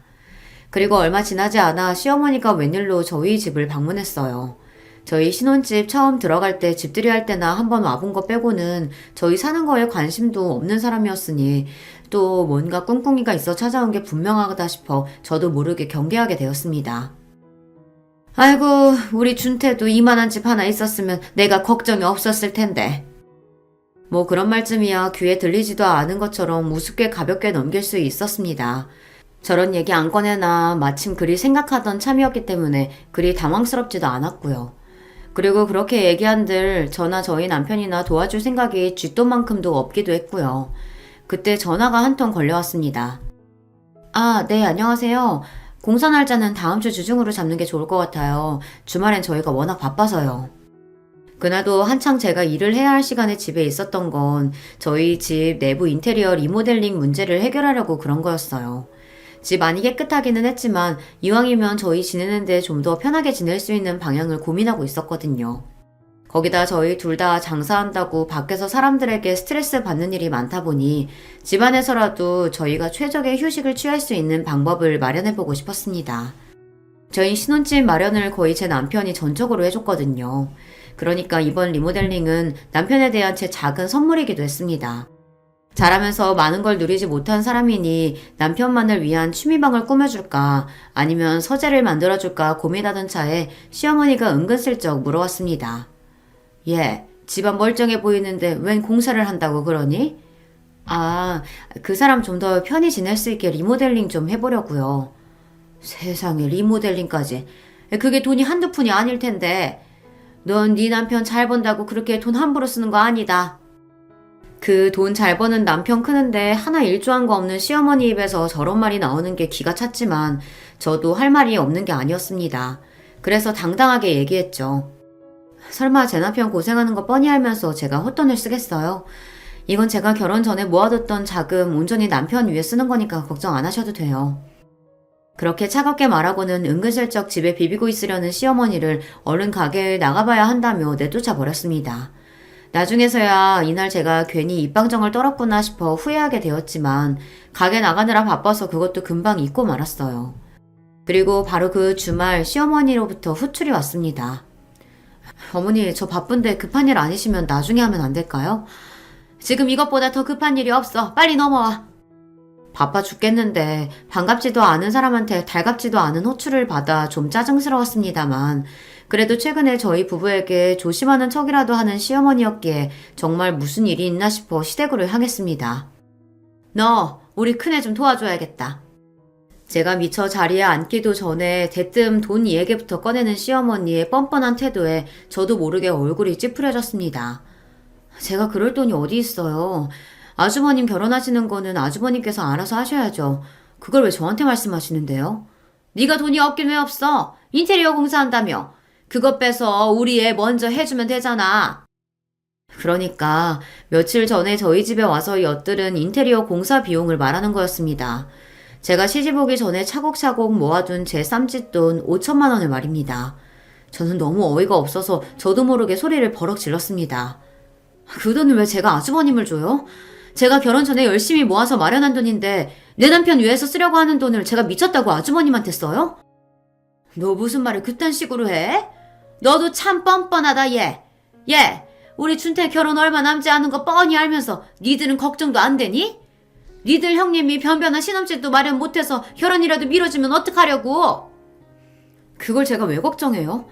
그리고 얼마 지나지 않아 시어머니가 웬일로 저희 집을 방문했어요. 저희 신혼집 처음 들어갈 때 집들이 할 때나 한번 와본 거 빼고는 저희 사는 거에 관심도 없는 사람이었으니 또 뭔가 꿍꿍이가 있어 찾아온 게 분명하다 싶어 저도 모르게 경계하게 되었습니다. 아이고, 우리 준태도 이만한 집 하나 있었으면 내가 걱정이 없었을 텐데. 뭐 그런 말쯤이야 귀에 들리지도 않은 것처럼 우습게 가볍게 넘길 수 있었습니다. 저런 얘기 안 꺼내나 마침 그리 생각하던 참이었기 때문에 그리 당황스럽지도 않았고요. 그리고 그렇게 얘기한들 저나 저희 남편이나 도와줄 생각이 쥐똥만큼도 없기도 했고요. 그때 전화가 한 통 걸려왔습니다. 아, 네, 안녕하세요. 공사 날짜는 다음 주 주중으로 잡는 게 좋을 것 같아요. 주말엔 저희가 워낙 바빠서요. 그날도 한창 제가 일을 해야 할 시간에 집에 있었던 건 저희 집 내부 인테리어 리모델링 문제를 해결하려고 그런 거였어요. 집 많이 깨끗하기는 했지만 이왕이면 저희 지내는데 좀 더 편하게 지낼 수 있는 방향을 고민하고 있었거든요. 거기다 저희 둘 다 장사한다고 밖에서 사람들에게 스트레스 받는 일이 많다 보니 집안에서라도 저희가 최적의 휴식을 취할 수 있는 방법을 마련해보고 싶었습니다. 저희 신혼집 마련을 거의 제 남편이 전적으로 해줬거든요. 그러니까 이번 리모델링은 남편에 대한 제 작은 선물이기도 했습니다. 자라면서 많은 걸 누리지 못한 사람이니 남편만을 위한 취미방을 꾸며줄까 아니면 서재를 만들어줄까 고민하던 차에 시어머니가 은근슬쩍 물어왔습니다. 얘, 집안 멀쩡해 보이는데 웬 공사를 한다고 그러니? 아, 그 사람 좀 더 편히 지낼 수 있게 리모델링 좀 해보려고요. 세상에 리모델링까지. 그게 돈이 한두 푼이 아닐 텐데. 넌 네 남편 잘 번다고 그렇게 돈 함부로 쓰는 거 아니다. 그 돈 잘 버는 남편 크는데 하나 일조한 거 없는 시어머니 입에서 저런 말이 나오는 게 기가 찼지만 저도 할 말이 없는 게 아니었습니다. 그래서 당당하게 얘기했죠. 설마 제 남편 고생하는 거 뻔히 알면서 제가 헛돈을 쓰겠어요? 이건 제가 결혼 전에 모아뒀던 자금 온전히 남편 위에 쓰는 거니까 걱정 안 하셔도 돼요. 그렇게 차갑게 말하고는 은근슬쩍 집에 비비고 있으려는 시어머니를 얼른 가게에 나가봐야 한다며 내쫓아 버렸습니다. 나중에서야 이날 제가 괜히 입방정을 떨었구나 싶어 후회하게 되었지만 가게 나가느라 바빠서 그것도 금방 잊고 말았어요. 그리고 바로 그 주말 시어머니로부터 후출이 왔습니다. 어머니, 저 바쁜데 급한 일 아니시면 나중에 하면 안 될까요? 지금 이것보다 더 급한 일이 없어. 빨리 넘어와. 바빠 죽겠는데 반갑지도 않은 사람한테 달갑지도 않은 호출을 받아 좀 짜증스러웠습니다만 그래도 최근에 저희 부부에게 조심하는 척이라도 하는 시어머니였기에 정말 무슨 일이 있나 싶어 시댁으로 향했습니다. 너 우리 큰애 좀 도와줘야겠다. 제가 미처 자리에 앉기도 전에 대뜸 돈 얘기부터 꺼내는 시어머니의 뻔뻔한 태도에 저도 모르게 얼굴이 찌푸려졌습니다. 제가 그럴 돈이 어디 있어요. 아주버님 결혼하시는 거는 아주버님께서 알아서 하셔야죠. 그걸 왜 저한테 말씀하시는데요? 네가 돈이 없긴 왜 없어? 인테리어 공사한다며. 그것 빼서 우리 애 먼저 해주면 되잖아. 그러니까 며칠 전에 저희 집에 와서 엿들은 인테리어 공사 비용을 말하는 거였습니다. 제가 시집 오기 전에 차곡차곡 모아둔 제 쌈짓돈 5천만 원을 말입니다. 저는 너무 어이가 없어서 저도 모르게 소리를 버럭 질렀습니다. 그 돈을 왜 제가 아주버님을 줘요? 제가 결혼 전에 열심히 모아서 마련한 돈인데 내 남편 위해서 쓰려고 하는 돈을 제가 미쳤다고 아주버님한테 써요? 너 무슨 말을 그딴 식으로 해? 너도 참 뻔뻔하다 얘. 우리 준태 결혼 얼마 남지 않은 거 뻔히 알면서 니들은 걱정도 안 되니? 니들 형님이 변변한 신혼집도 마련 못해서 결혼이라도 미뤄지면 어떡하려고? 그걸 제가 왜 걱정해요?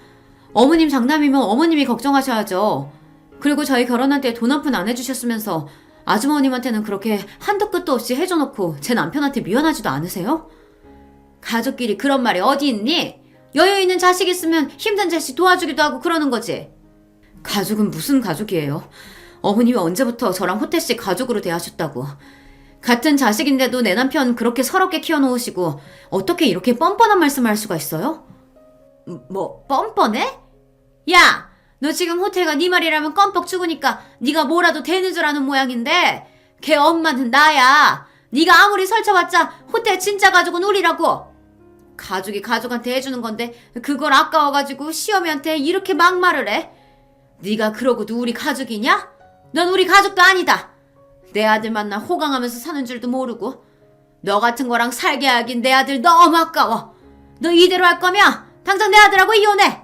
어머님 장남이면 어머님이 걱정하셔야죠. 그리고 저희 결혼할 때 돈 한 푼 안 해주셨으면서 아주머님한테는 그렇게 한도 끝도 없이 해줘놓고 제 남편한테 미안하지도 않으세요? 가족끼리 그런 말이 어디 있니? 여유 있는 자식 있으면 힘든 자식 도와주기도 하고 그러는 거지. 가족은 무슨 가족이에요? 어머님이 언제부터 저랑 호태씨 가족으로 대하셨다고. 같은 자식인데도 내 남편 그렇게 서럽게 키워놓으시고 어떻게 이렇게 뻔뻔한 말씀을 할 수가 있어요? 뭐 뻔뻔해? 야! 너 지금 호태가 네 말이라면 껌뻑 죽으니까 네가 뭐라도 되는 줄 아는 모양인데 걔 엄마는 나야. 네가 아무리 설쳐봤자 호태 진짜 가족은 우리라고. 가족이 가족한테 해주는 건데 그걸 아까워가지고 시어미한테 이렇게 막말을 해? 네가 그러고도 우리 가족이냐? 넌 우리 가족도 아니다. 내 아들 만나 호강하면서 사는 줄도 모르고. 너 같은 거랑 살게 하긴 내 아들 너무 아까워. 너 이대로 할 거면 당장 내 아들하고 이혼해.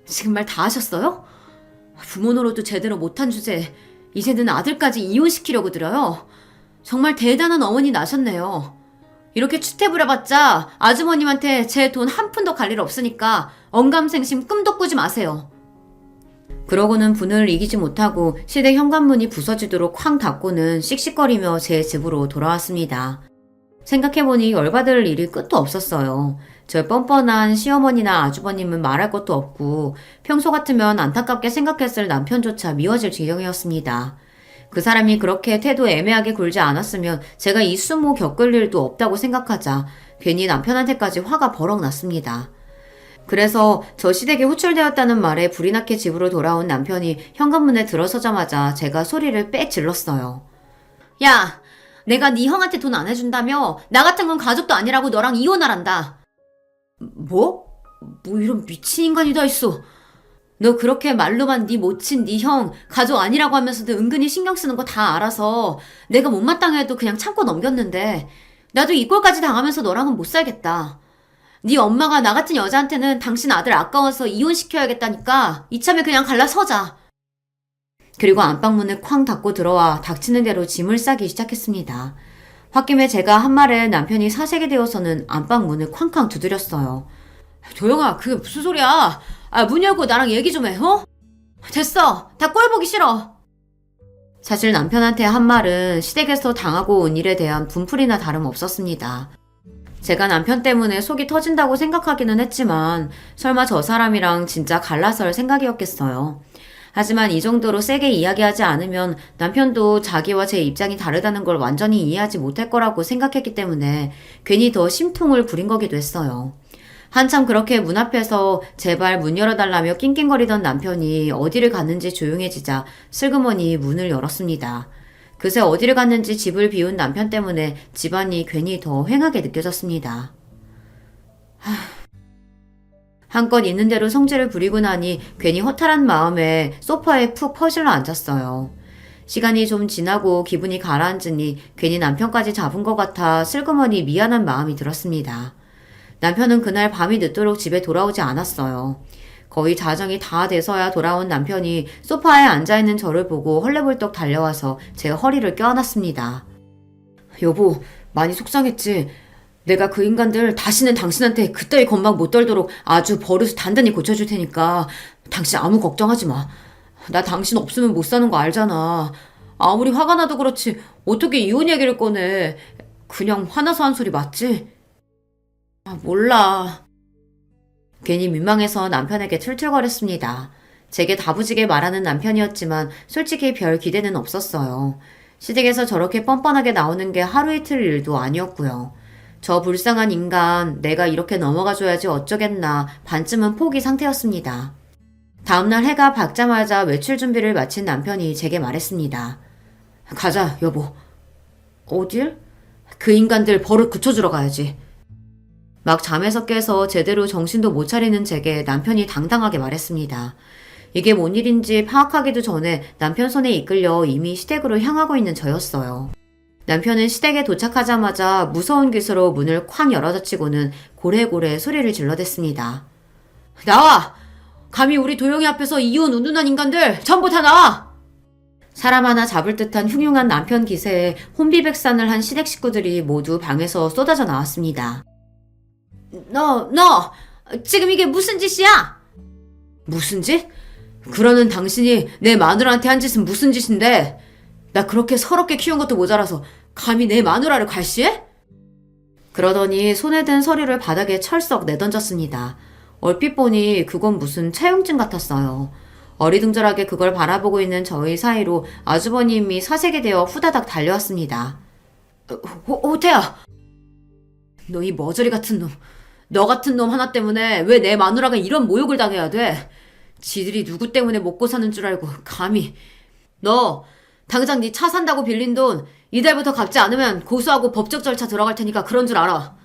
지금 말 다 하셨어요? 부모 노릇도 제대로 못한 주제에 이제는 아들까지 이혼시키려고 들어요. 정말 대단한 어머니 나셨네요. 이렇게 추태부려봤자 아주머님한테 제 돈 한 푼도 갈 일 없으니까 언감생심 꿈도 꾸지 마세요. 그러고는 분을 이기지 못하고 시댁 현관문이 부서지도록 쾅 닫고는 씩씩거리며 제 집으로 돌아왔습니다. 생각해보니 열받을 일이 끝도 없었어요. 저 뻔뻔한 시어머니나 아주버님은 말할 것도 없고 평소 같으면 안타깝게 생각했을 남편조차 미워질 지경이었습니다. 그 사람이 그렇게 태도 애매하게 굴지 않았으면 제가 이 수모 겪을 일도 없다고 생각하자 괜히 남편한테까지 화가 버럭 났습니다. 그래서 저 시댁에 호출되었다는 말에 불이 나게 집으로 돌아온 남편이 현관문에 들어서자마자 제가 소리를 빽 질렀어요. 야! 내가 네 형한테 돈 안 해준다며? 나 같은 건 가족도 아니라고 너랑 이혼하란다. 뭐? 뭐 이런 미친 인간이 다 있어. 너 그렇게 말로만 네 모친 네 형 가족 아니라고 하면서도 은근히 신경 쓰는 거 다 알아서 내가 못마땅해도 그냥 참고 넘겼는데 나도 이 꼴까지 당하면서 너랑은 못 살겠다. 네 엄마가 나 같은 여자한테는 당신 아들 아까워서 이혼시켜야겠다니까 이참에 그냥 갈라서자. 그리고 안방문을 쾅 닫고 들어와 닥치는 대로 짐을 싸기 시작했습니다. 홧김에 제가 한 말에 남편이 사색이 되어서는 안방문을 쾅쾅 두드렸어요. 도영아, 그게 무슨 소리야? 문 열고 나랑 얘기 좀 해, 어? 됐어. 다 꼴 보기 싫어. 사실 남편한테 한 말은 시댁에서 당하고 온 일에 대한 분풀이나 다름없었습니다. 제가 남편 때문에 속이 터진다고 생각하기는 했지만 설마 저 사람이랑 진짜 갈라설 생각이었겠어요. 하지만 이 정도로 세게 이야기하지 않으면 남편도 자기와 제 입장이 다르다는 걸 완전히 이해하지 못할 거라고 생각했기 때문에 괜히 더 심통을 부린 거기도 했어요. 한참 그렇게 문 앞에서 제발 문 열어달라며 낑낑거리던 남편이 어디를 갔는지 조용해지자 슬그머니 문을 열었습니다. 그새 어디를 갔는지 집을 비운 남편 때문에 집안이 괜히 더 휑하게 느껴졌습니다. 한껏 있는 대로 성질을 부리고 나니 괜히 허탈한 마음에 소파에 푹 퍼질러 앉았어요. 시간이 좀 지나고 기분이 가라앉으니 괜히 남편까지 잡은 것 같아 슬그머니 미안한 마음이 들었습니다. 남편은 그날 밤이 늦도록 집에 돌아오지 않았어요. 거의 자정이 다 돼서야 돌아온 남편이 소파에 앉아있는 저를 보고 헐레벌떡 달려와서 제 허리를 껴안았습니다. 여보, 많이 속상했지? 내가 그 인간들 다시는 당신한테 그따위 건방 못 떨도록 아주 버릇을 단단히 고쳐줄 테니까 당신 아무 걱정하지 마. 나 당신 없으면 못 사는 거 알잖아. 아무리 화가 나도 그렇지 어떻게 이혼 얘기를 꺼내. 그냥 화나서 한 소리 맞지? 몰라. 괜히 민망해서 남편에게 툴툴거렸습니다. 제게 다부지게 말하는 남편이었지만 솔직히 별 기대는 없었어요. 시댁에서 저렇게 뻔뻔하게 나오는 게 하루 이틀 일도 아니었고요. 저 불쌍한 인간, 내가 이렇게 넘어가줘야지 어쩌겠나 반쯤은 포기 상태였습니다. 다음날 해가 밝자마자 외출 준비를 마친 남편이 제게 말했습니다. 가자, 여보. 어딜? 그 인간들 버릇 고쳐주러 가야지. 막 잠에서 깨서 제대로 정신도 못 차리는 제게 남편이 당당하게 말했습니다. 이게 뭔 일인지 파악하기도 전에 남편 손에 이끌려 이미 시댁으로 향하고 있는 저였어요. 남편은 시댁에 도착하자마자 무서운 기세로 문을 쾅 열어젖히고는 고래고래 소리를 질러댔습니다. 나와! 감히 우리 도영이 앞에서 이혼 운운한 인간들 전부 다 나와! 사람 하나 잡을 듯한 흉흉한 남편 기세에 혼비백산을 한 시댁 식구들이 모두 방에서 쏟아져 나왔습니다. 너! 지금 이게 무슨 짓이야? 무슨 짓? 그러는 당신이 내 마누라한테 한 짓은 무슨 짓인데? 나 그렇게 서럽게 키운 것도 모자라서 감히 내 마누라를 괄시해? 그러더니 손에 든 서류를 바닥에 철썩 내던졌습니다. 얼핏 보니 그건 무슨 차용증 같았어요. 어리둥절하게 그걸 바라보고 있는 저희 사이로 아주버님이 사색이 되어 후다닥 달려왔습니다. 호태야! 너 이 머저리 같은 놈. 너 같은 놈 하나 때문에 왜 내 마누라가 이런 모욕을 당해야 돼? 지들이 누구 때문에 먹고 사는 줄 알고 감히. 너 당장 네 차 산다고 빌린 돈 이달부터 갚지 않으면 고소하고 법적 절차 들어갈 테니까 그런 줄 알아.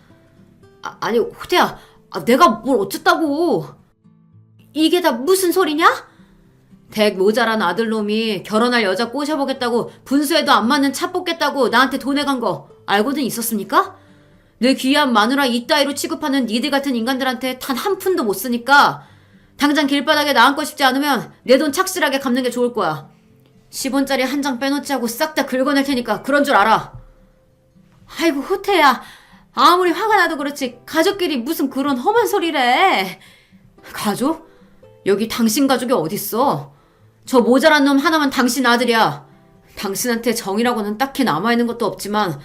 아니 호태야, 내가 뭘 어쨌다고. 이게 다 무슨 소리냐? 댁 모자란 아들놈이 결혼할 여자 꼬셔보겠다고 분수에도 안 맞는 차 뽑겠다고 나한테 돈 내간 거 알고는 있었습니까? 내 귀한 마누라 이따위로 취급하는 니들 같은 인간들한테 단 한 푼도 못 쓰니까 당장 길바닥에 나앉고 싶지 않으면 내 돈 착실하게 갚는 게 좋을 거야. 10원짜리 한 장 빼놓지 하고 싹 다 긁어낼 테니까 그런 줄 알아. 아이고 호태야, 아무리 화가 나도 그렇지 가족끼리 무슨 그런 험한 소리래. 가족? 여기 당신 가족이 어딨어? 저 모자란 놈 하나만 당신 아들이야. 당신한테 정이라고는 딱히 남아있는 것도 없지만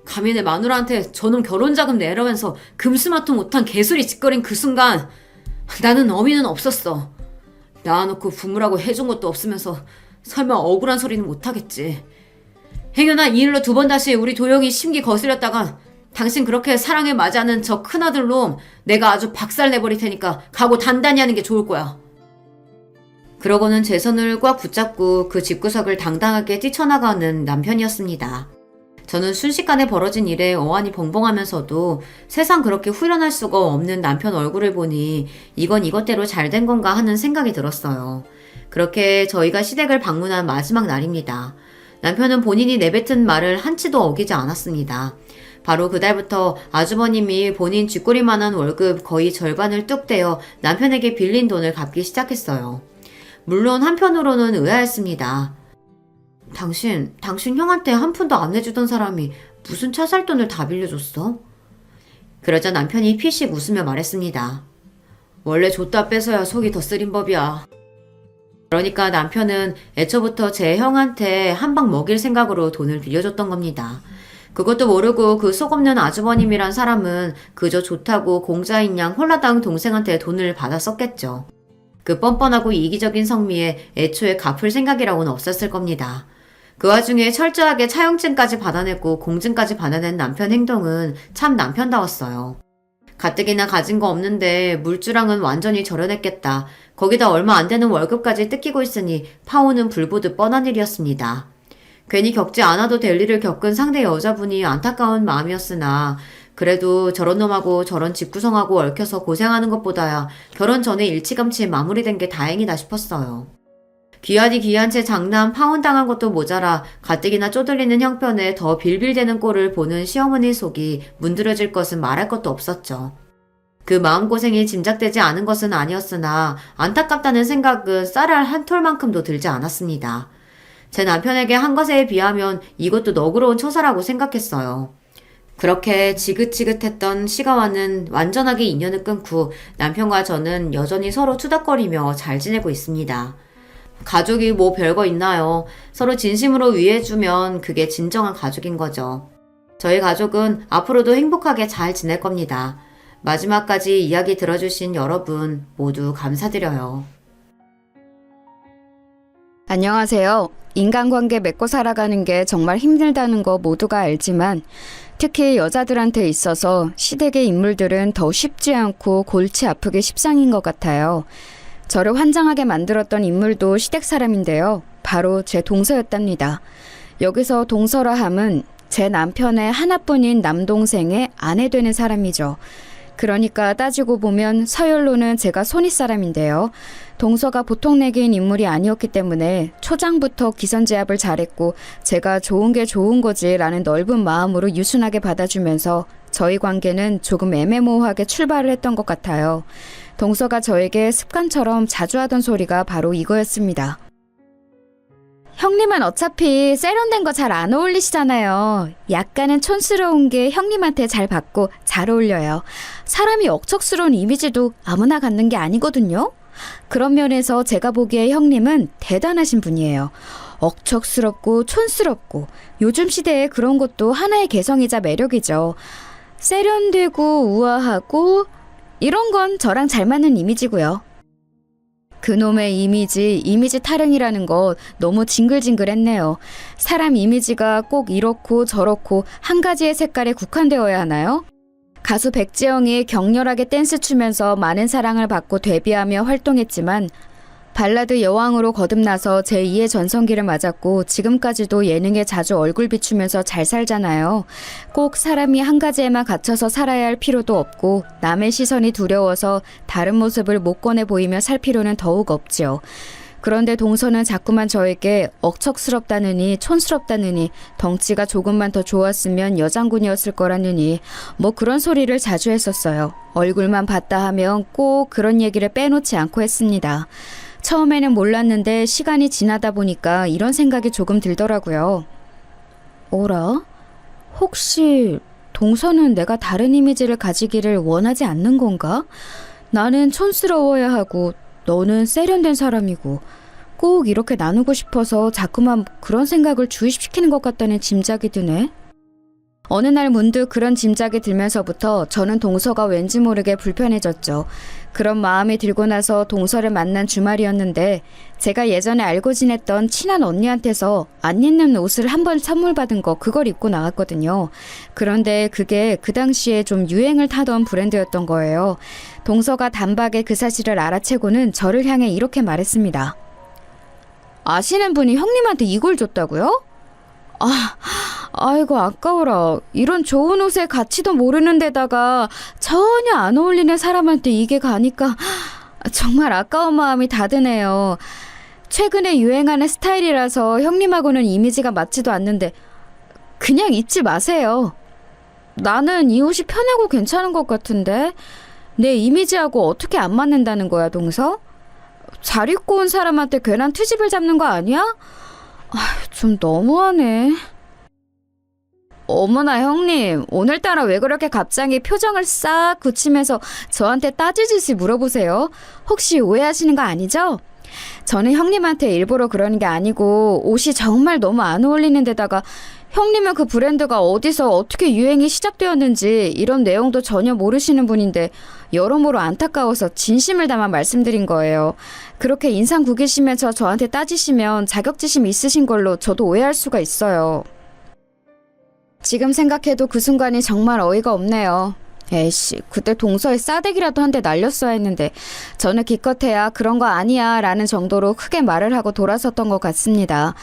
감히 내 마누라한테 저놈 결혼자금 내라면서 금수마통 못한 개소리 짓거린 그 순간 나는 어미는 없었어. 낳아놓고 부모라고 해준 것도 없으면서 설마 억울한 소리는 못하겠지. 행여나 이 일로 두 번 다시 우리 도영이 심기 거스렸다간 당신 그렇게 사랑에 맞이하는 저 큰아들 놈 내가 아주 박살내버릴 테니까 각오 단단히 하는 게 좋을 거야. 그러고는 제 손을 꽉 붙잡고 그 집구석을 당당하게 뛰쳐나가는 남편이었습니다. 저는 순식간에 벌어진 일에 어안이 벙벙하면서도 세상 그렇게 후련할 수가 없는 남편 얼굴을 보니 이건 이것대로 잘 된 건가 하는 생각이 들었어요. 그렇게 저희가 시댁을 방문한 마지막 날입니다. 남편은 본인이 내뱉은 말을 한치도 어기지 않았습니다. 바로 그달부터 아주버님이 본인 쥐꼬리만한 월급 거의 절반을 뚝 떼어 남편에게 빌린 돈을 갚기 시작했어요. 물론 한편으로는 의아했습니다. 당신 형한테 한 푼도 안 내주던 사람이 무슨 차 살 돈을 다 빌려줬어? 그러자 남편이 피식 웃으며 말했습니다. 원래 줬다 빼서야 속이 더 쓰린 법이야. 그러니까 남편은 애초부터 제 형한테 한 방 먹일 생각으로 돈을 빌려줬던 겁니다. 그것도 모르고 그 속없는 아주버님이란 사람은 그저 좋다고 공자인 양 홀라당 동생한테 돈을 받아 썼겠죠. 그 뻔뻔하고 이기적인 성미에 애초에 갚을 생각이라고는 없었을 겁니다. 그 와중에 철저하게 차용증까지 받아내고 공증까지 받아낸 남편 행동은 참 남편다웠어요. 가뜩이나 가진 거 없는데 물주랑은 완전히 절연했겠다. 거기다 얼마 안 되는 월급까지 뜯기고 있으니 파혼은 불보듯 뻔한 일이었습니다. 괜히 겪지 않아도 될 일을 겪은 상대 여자분이 안타까운 마음이었으나 그래도 저런 놈하고 저런 집구성하고 얽혀서 고생하는 것보다야 결혼 전에 일찌감치 마무리된 게 다행이다 싶었어요. 귀하디 귀한 채 장남 파혼당한 것도 모자라 가뜩이나 쪼들리는 형편에 더 빌빌대는 꼴을 보는 시어머니 속이 문드러질 것은 말할 것도 없었죠. 그 마음고생이 짐작되지 않은 것은 아니었으나 안타깝다는 생각은 쌀알 한 톨만큼도 들지 않았습니다. 제 남편에게 한 것에 비하면 이것도 너그러운 처사라고 생각했어요. 그렇게 지긋지긋했던 시가와는 완전하게 인연을 끊고 남편과 저는 여전히 서로 투닥거리며 잘 지내고 있습니다. 가족이 뭐 별거 있나요? 서로 진심으로 위해주면 그게 진정한 가족인 거죠. 저희 가족은 앞으로도 행복하게 잘 지낼 겁니다. 마지막까지 이야기 들어주신 여러분 모두 감사드려요. 안녕하세요. 인간관계 맺고 살아가는 게 정말 힘들다는 거 모두가 알지만 특히 여자들한테 있어서 시댁의 인물들은 더 쉽지 않고 골치 아프게 십상인 것 같아요. 저를 환장하게 만들었던 인물도 시댁 사람인데요. 바로 제 동서였답니다. 여기서 동서라 함은 제 남편의 하나뿐인 남동생의 아내 되는 사람이죠. 그러니까 따지고 보면 서열로는 제가 손윗사람인데요. 동서가 보통 내기인 인물이 아니었기 때문에 초장부터 기선제압을 잘했고 제가 좋은 게 좋은 거지라는 넓은 마음으로 유순하게 받아주면서 저희 관계는 조금 애매모호하게 출발을 했던 것 같아요. 동서가 저에게 습관처럼 자주 하던 소리가 바로 이거였습니다. 형님은 어차피 세련된 거 잘 안 어울리시잖아요. 약간은 촌스러운 게 형님한테 잘 받고 잘 어울려요. 사람이 억척스러운 이미지도 아무나 갖는 게 아니거든요. 그런 면에서 제가 보기에 형님은 대단하신 분이에요. 억척스럽고 촌스럽고 요즘 시대에 그런 것도 하나의 개성이자 매력이죠. 세련되고 우아하고 이런 건 저랑 잘 맞는 이미지고요. 그놈의 이미지 타령이라는 것 너무 징글징글했네요. 사람 이미지가 꼭 이렇고 저렇고 한 가지의 색깔에 국한되어야 하나요? 가수 백지영이 격렬하게 댄스 추면서 많은 사랑을 받고 데뷔하며 활동했지만 발라드 여왕으로 거듭나서 제2의 전성기를 맞았고 지금까지도 예능에 자주 얼굴 비추면서 잘 살잖아요. 꼭 사람이 한 가지에만 갇혀서 살아야 할 필요도 없고 남의 시선이 두려워서 다른 모습을 못 꺼내 보이며 살 필요는 더욱 없지요. 그런데 동서는 자꾸만 저에게 억척스럽다느니 촌스럽다느니 덩치가 조금만 더 좋았으면 여장군이었을 거라느니 뭐 그런 소리를 자주 했었어요. 얼굴만 봤다 하면 꼭 그런 얘기를 빼놓지 않고 했습니다. 처음에는 몰랐는데 시간이 지나다 보니까 이런 생각이 조금 들더라고요. 어라? 혹시 동서는 내가 다른 이미지를 가지기를 원하지 않는 건가? 나는 촌스러워야 하고 너는 세련된 사람이고 꼭 이렇게 나누고 싶어서 자꾸만 그런 생각을 주입시키는 것 같다는 짐작이 드네. 어느 날 문득 그런 짐작이 들면서부터 저는 동서가 왠지 모르게 불편해졌죠. 그런 마음이 들고 나서 동서를 만난 주말이었는데 제가 예전에 알고 지냈던 친한 언니한테서 안 입는 옷을 한 번 선물 받은 거 그걸 입고 나갔거든요. 그런데 그게 그 당시에 좀 유행을 타던 브랜드였던 거예요. 동서가 단박에 그 사실을 알아채고는 저를 향해 이렇게 말했습니다. 아시는 분이 형님한테 이걸 줬다고요? 아이고 아까워라. 이런 좋은 옷의 가치도 모르는 데다가 전혀 안 어울리는 사람한테 이게 가니까 정말 아까운 마음이 다 드네요. 최근에 유행하는 스타일이라서 형님하고는 이미지가 맞지도 않는데 그냥 입지 마세요. 나는 이 옷이 편하고 괜찮은 것 같은데 내 이미지하고 어떻게 안 맞는다는 거야, 동서? 잘 입고 온 사람한테 괜한 트집을 잡는 거 아니야? 좀 너무하네. 어머나 형님, 오늘따라 왜 그렇게 갑자기 표정을 싹 굳히면서 저한테 따지듯이 물어보세요? 혹시 오해하시는 거 아니죠? 저는 형님한테 일부러 그러는 게 아니고 옷이 정말 너무 안 어울리는 데다가 형님은 그 브랜드가 어디서 어떻게 유행이 시작되었는지 이런 내용도 전혀 모르시는 분인데 여러모로 안타까워서 진심을 담아 말씀드린 거예요. 그렇게 인상 구기시면서 저한테 따지시면 자격지심 있으신 걸로 저도 오해할 수가 있어요. 지금 생각해도 그 순간이 정말 어이가 없네요. 에이씨, 그때 동서에 싸대기라도 한 대 날렸어야 했는데 저는 기껏해야 그런 거 아니야 라는 정도로 크게 말을 하고 돌아섰던 것 같습니다.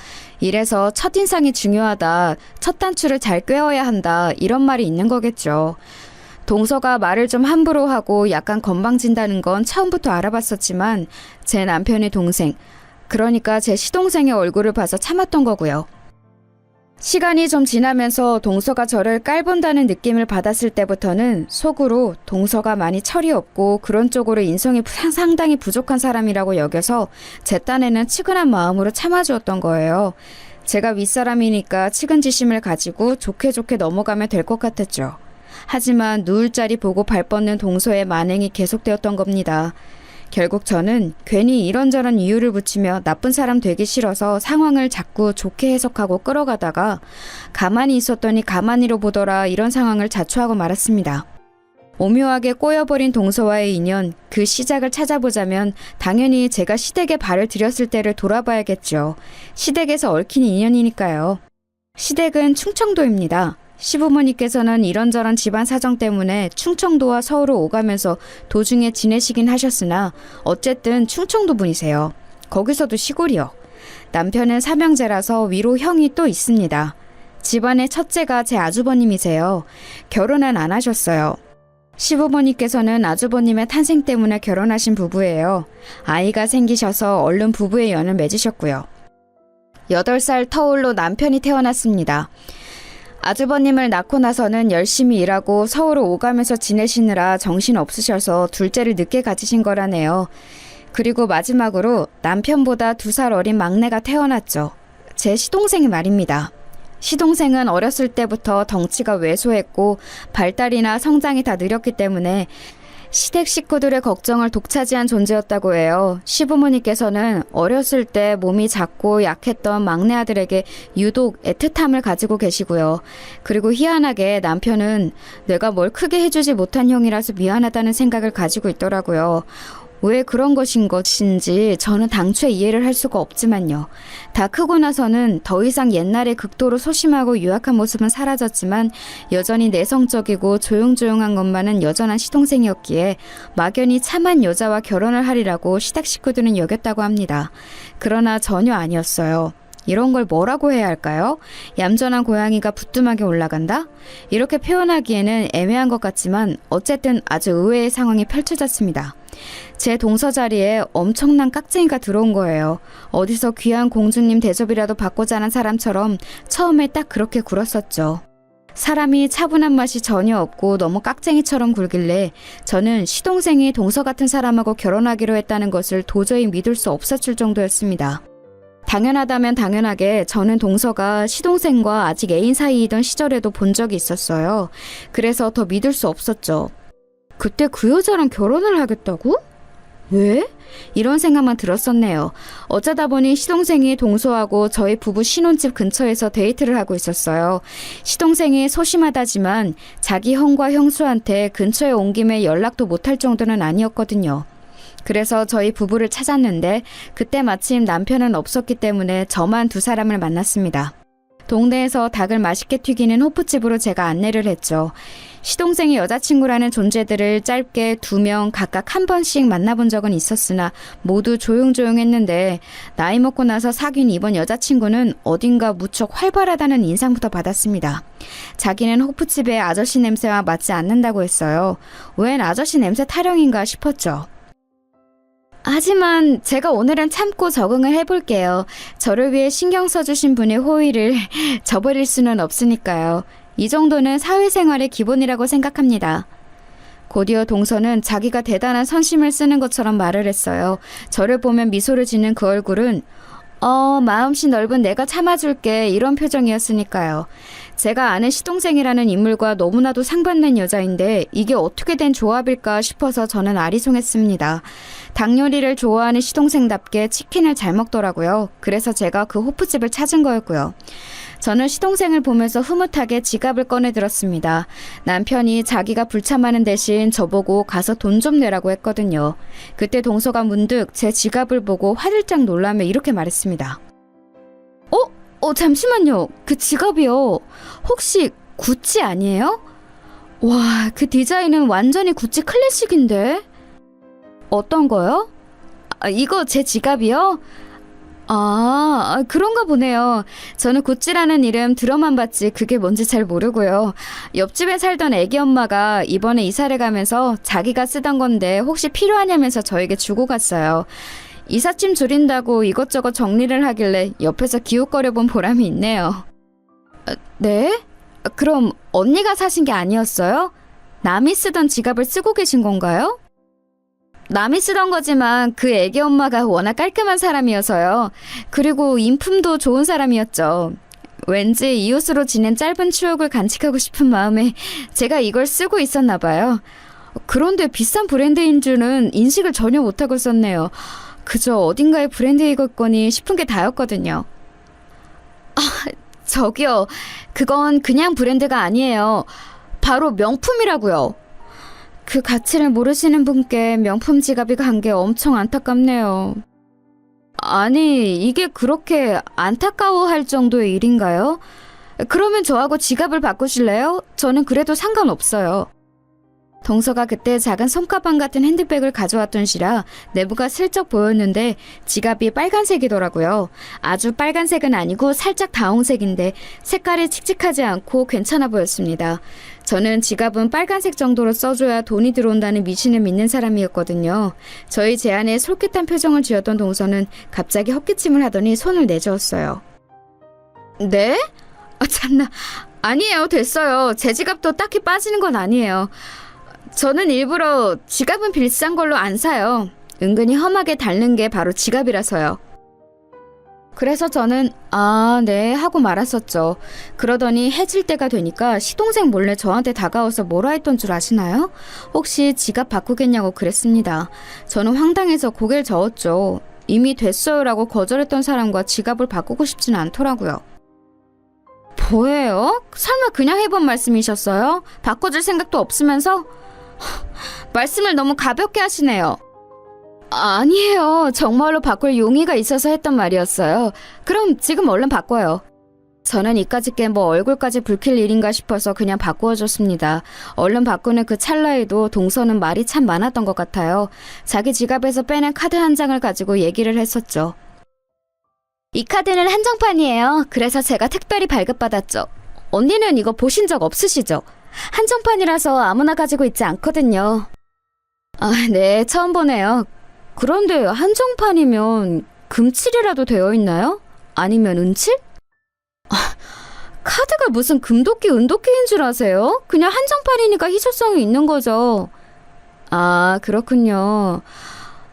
이래서 첫인상이 중요하다, 첫 단추를 잘 꿰어야 한다 이런 말이 있는 거겠죠. 동서가 말을 좀 함부로 하고 약간 건방진다는 건 처음부터 알아봤었지만 제 남편의 동생, 그러니까 제 시동생의 얼굴을 봐서 참았던 거고요. 시간이 좀 지나면서 동서가 저를 깔본다는 느낌을 받았을 때부터는 속으로 동서가 많이 철이 없고 그런 쪽으로 인성이 상당히 부족한 사람이라고 여겨서 제 딴에는 측은한 마음으로 참아주었던 거예요. 제가 윗사람이니까 측은지심을 가지고 좋게 넘어가면 될 것 같았죠. 하지만 누울 자리 보고 발 뻗는 동서의 만행이 계속되었던 겁니다. 결국 저는 괜히 이런저런 이유를 붙이며 나쁜 사람 되기 싫어서 상황을 자꾸 좋게 해석하고 끌어가다가 가만히 있었더니 가만히로 보더라 이런 상황을 자초하고 말았습니다. 오묘하게 꼬여버린 동서와의 인연, 그 시작을 찾아보자면 당연히 제가 시댁에 발을 들였을 때를 돌아봐야겠죠. 시댁에서 얽힌 인연이니까요. 시댁은 충청도입니다. 시부모님께서는 이런저런 집안 사정 때문에 충청도와 서울을 오가면서 도중에 지내시긴 하셨으나 어쨌든 충청도 분이세요. 거기서도 시골이요. 남편은 삼형제라서 위로 형이 또 있습니다. 집안의 첫째가 제 아주버님이세요. 결혼은 안 하셨어요. 시부모님께서는 아주버님의 탄생 때문에 결혼하신 부부예요. 아이가 생기셔서 얼른 부부의 연을 맺으셨고요. 8살 터울로 남편이 태어났습니다. 아주버님을 낳고 나서는 열심히 일하고 서울을 오가면서 지내시느라 정신 없으셔서 둘째를 늦게 가지신 거라네요. 그리고 마지막으로 남편보다 2살 어린 막내가 태어났죠. 제 시동생이 말입니다. 시동생은 어렸을 때부터 덩치가 왜소했고 발달이나 성장이 다 느렸기 때문에 시댁 식구들의 걱정을 독차지한 존재였다고 해요. 시부모님께서는 어렸을 때 몸이 작고 약했던 막내 아들에게 유독 애틋함을 가지고 계시고요. 그리고 희한하게 남편은 내가 뭘 크게 해주지 못한 형이라서 미안하다는 생각을 가지고 있더라고요. 왜 그런 것인지 저는 당초에 이해를 할 수가 없지만요. 다 크고 나서는 더 이상 옛날의 극도로 소심하고 유약한 모습은 사라졌지만 여전히 내성적이고 조용조용한 것만은 여전한 시동생이었기에 막연히 참한 여자와 결혼을 하리라고 시댁 식구들은 여겼다고 합니다. 그러나 전혀 아니었어요. 이런 걸 뭐라고 해야 할까요? 얌전한 고양이가 부뚜막에 올라간다? 이렇게 표현하기에는 애매한 것 같지만 어쨌든 아주 의외의 상황이 펼쳐졌습니다. 제 동서 자리에 엄청난 깍쟁이가 들어온 거예요. 어디서 귀한 공주님 대접이라도 받고 자란 사람처럼 처음에 딱 그렇게 굴었었죠. 사람이 차분한 맛이 전혀 없고 너무 깍쟁이처럼 굴길래 저는 시동생이 동서 같은 사람하고 결혼하기로 했다는 것을 도저히 믿을 수 없었을 정도였습니다. 당연하다면 당연하게 저는 동서가 시동생과 아직 애인 사이이던 시절에도 본 적이 있었어요. 그래서 더 믿을 수 없었죠. 그때 그 여자랑 결혼을 하겠다고? 왜? 이런 생각만 들었었네요. 어쩌다 보니 시동생이 동서하고 저희 부부 신혼집 근처에서 데이트를 하고 있었어요. 시동생이 소심하다지만 자기 형과 형수한테 근처에 온 김에 연락도 못할 정도는 아니었거든요. 그래서 저희 부부를 찾았는데 그때 마침 남편은 없었기 때문에 저만 2사람을 만났습니다. 동네에서 닭을 맛있게 튀기는 호프집으로 제가 안내를 했죠. 시동생의 여자친구라는 존재들을 짧게 2명 각각 한 번씩 만나본 적은 있었으나 모두 조용조용했는데 나이 먹고 나서 사귄 이번 여자친구는 어딘가 무척 활발하다는 인상부터 받았습니다. 자기는 호프집의 아저씨 냄새와 맞지 않는다고 했어요. 웬 아저씨 냄새 타령인가 싶었죠. 하지만 제가 오늘은 참고 적응을 해볼게요. 저를 위해 신경 써주신 분의 호의를 저버릴 수는 없으니까요. 이 정도는 사회생활의 기본이라고 생각합니다. 곧이어 동서는 자기가 대단한 선심을 쓰는 것처럼 말을 했어요. 저를 보면 미소를 짓는 그 얼굴은 마음씨 넓은 내가 참아줄게 이런 표정이었으니까요. 제가 아는 시동생이라는 인물과 너무나도 상반된 여자인데 이게 어떻게 된 조합일까 싶어서 저는 아리송했습니다. 닭 요리를 좋아하는 시동생답게 치킨을 잘 먹더라고요. 그래서 제가 그 호프집을 찾은 거였고요. 저는 시동생을 보면서 흐뭇하게 지갑을 꺼내 들었습니다. 남편이 자기가 불참하는 대신 저보고 가서 돈 좀 내라고 했거든요. 그때 동서가 문득 제 지갑을 보고 화들짝 놀라며 이렇게 말했습니다. 잠시만요. 그 지갑이요. 혹시 구찌 아니에요? 와, 그 디자인은 완전히 구찌 클래식인데? 어떤 거요? 이거 제 지갑이요? 그런가 보네요. 저는 구찌라는 이름 들어만 봤지 그게 뭔지 잘 모르고요. 옆집에 살던 애기 엄마가 이번에 이사를 가면서 자기가 쓰던 건데 혹시 필요하냐면서 저에게 주고 갔어요. 이삿짐 줄인다고 이것저것 정리를 하길래 옆에서 기웃거려 본 보람이 있네요. 네? 그럼 언니가 사신 게 아니었어요? 남이 쓰던 지갑을 쓰고 계신 건가요? 남이 쓰던 거지만 그 애기 엄마가 워낙 깔끔한 사람이어서요. 그리고 인품도 좋은 사람이었죠. 왠지 이웃으로 지낸 짧은 추억을 간직하고 싶은 마음에 제가 이걸 쓰고 있었나 봐요. 그런데 비싼 브랜드인 줄은 인식을 전혀 못하고 있었네요. 그저 어딘가에 브랜드 이겠거니 싶은 게 다였거든요. 저기요. 그건 그냥 브랜드가 아니에요. 바로 명품이라고요. 그 가치를 모르시는 분께 명품 지갑이 간 게 엄청 안타깝네요. 아니, 이게 그렇게 안타까워할 정도의 일인가요? 그러면 저하고 지갑을 바꾸실래요? 저는 그래도 상관없어요. 동서가 그때 작은 손가방 같은 핸드백을 가져왔던 시라 내부가 슬쩍 보였는데 지갑이 빨간색이더라고요. 아주 빨간색은 아니고 살짝 다홍색인데 색깔이 칙칙하지 않고 괜찮아 보였습니다. 저는 지갑은 빨간색 정도로 써줘야 돈이 들어온다는 미신을 믿는 사람이었거든요. 저희 제안에 솔깃한 표정을 지었던 동서는 갑자기 헛기침을 하더니 손을 내저었어요. 네? 참나. 아니에요. 됐어요. 제 지갑도 딱히 빠지는 건 아니에요. 저는 일부러 지갑은 비싼 걸로 안 사요. 은근히 험하게 닳는 게 바로 지갑이라서요. 그래서 저는 네 하고 말았었죠. 그러더니 해질 때가 되니까 시동생 몰래 저한테 다가와서 뭐라 했던 줄 아시나요? 혹시 지갑 바꾸겠냐고 그랬습니다. 저는 황당해서 고개를 저었죠. 이미 됐어요라고 거절했던 사람과 지갑을 바꾸고 싶지는 않더라고요. 뭐예요? 설마 그냥 해본 말씀이셨어요? 바꿔줄 생각도 없으면서? 말씀을 너무 가볍게 하시네요. 아니에요. 정말로 바꿀 용의가 있어서 했던 말이었어요. 그럼 지금 얼른 바꿔요. 저는 이까짓 게 뭐 얼굴까지 붉힐 일인가 싶어서 그냥 바꾸어줬습니다. 얼른 바꾸는 그 찰나에도 동서는 말이 참 많았던 것 같아요. 자기 지갑에서 빼낸 카드 한 장을 가지고 얘기를 했었죠. 이 카드는 한정판이에요. 그래서 제가 특별히 발급받았죠. 언니는 이거 보신 적 없으시죠? 한정판이라서 아무나 가지고 있지 않거든요. 네, 처음 보네요. 그런데 한정판이면 금칠이라도 되어 있나요? 아니면 은칠? 카드가 무슨 금도끼, 은도끼인 줄 아세요? 그냥 한정판이니까 희소성이 있는 거죠. 그렇군요.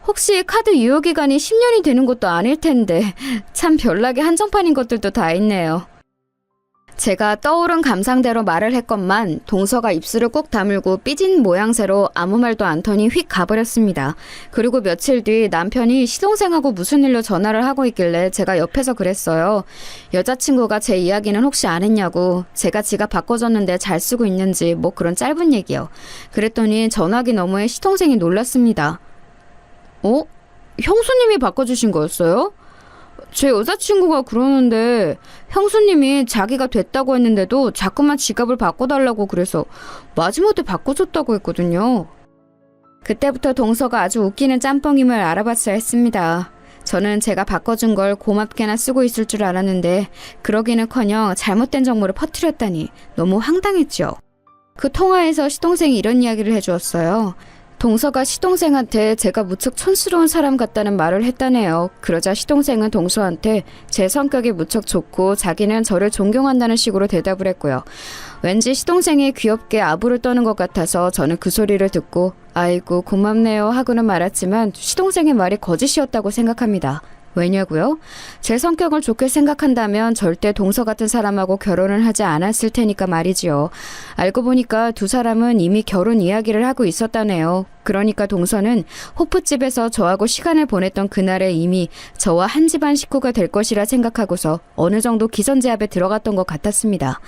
혹시 카드 유효기간이 10년이 되는 것도 아닐 텐데 참 별나게 한정판인 것들도 다 있네요. 제가 떠오른 감상대로 말을 했건만 동서가 입술을 꼭 다물고 삐진 모양새로 아무 말도 않더니 휙 가버렸습니다. 그리고 며칠 뒤 남편이 시동생하고 무슨 일로 전화를 하고 있길래 제가 옆에서 그랬어요. 여자친구가 제 이야기는 혹시 안 했냐고. 제가 지갑 바꿔줬는데 잘 쓰고 있는지 뭐 그런 짧은 얘기요. 그랬더니 전화기 너머에 시동생이 놀랐습니다. 형수님이 바꿔주신 거였어요? 제 여자친구가 그러는데 형수님이 자기가 됐다고 했는데도 자꾸만 지갑을 바꿔달라고 그래서 마지못해 바꿔줬다고 했거든요. 그때부터 동서가 아주 웃기는 짬뽕임을 알아봤어야 했습니다. 저는 제가 바꿔준 걸 고맙게나 쓰고 있을 줄 알았는데 그러기는커녕 잘못된 정보를 퍼뜨렸다니 너무 황당했죠. 그 통화에서 시동생이 이런 이야기를 해주었어요. 동서가 시동생한테 제가 무척 촌스러운 사람 같다는 말을 했다네요. 그러자 시동생은 동서한테 제 성격이 무척 좋고 자기는 저를 존경한다는 식으로 대답을 했고요. 왠지 시동생이 귀엽게 아부를 떠는 것 같아서 저는 그 소리를 듣고 아이고 고맙네요 하고는 말았지만 시동생의 말이 거짓이었다고 생각합니다. 왜냐고요? 제 성격을 좋게 생각한다면 절대 동서 같은 사람하고 결혼을 하지 않았을 테니까 말이지요. 알고 보니까 두 사람은 이미 결혼 이야기를 하고 있었다네요. 그러니까 동서는 호프집에서 저하고 시간을 보냈던 그날에 이미 저와 한 집안 식구가 될 것이라 생각하고서 어느 정도 기선제압에 들어갔던 것 같았습니다.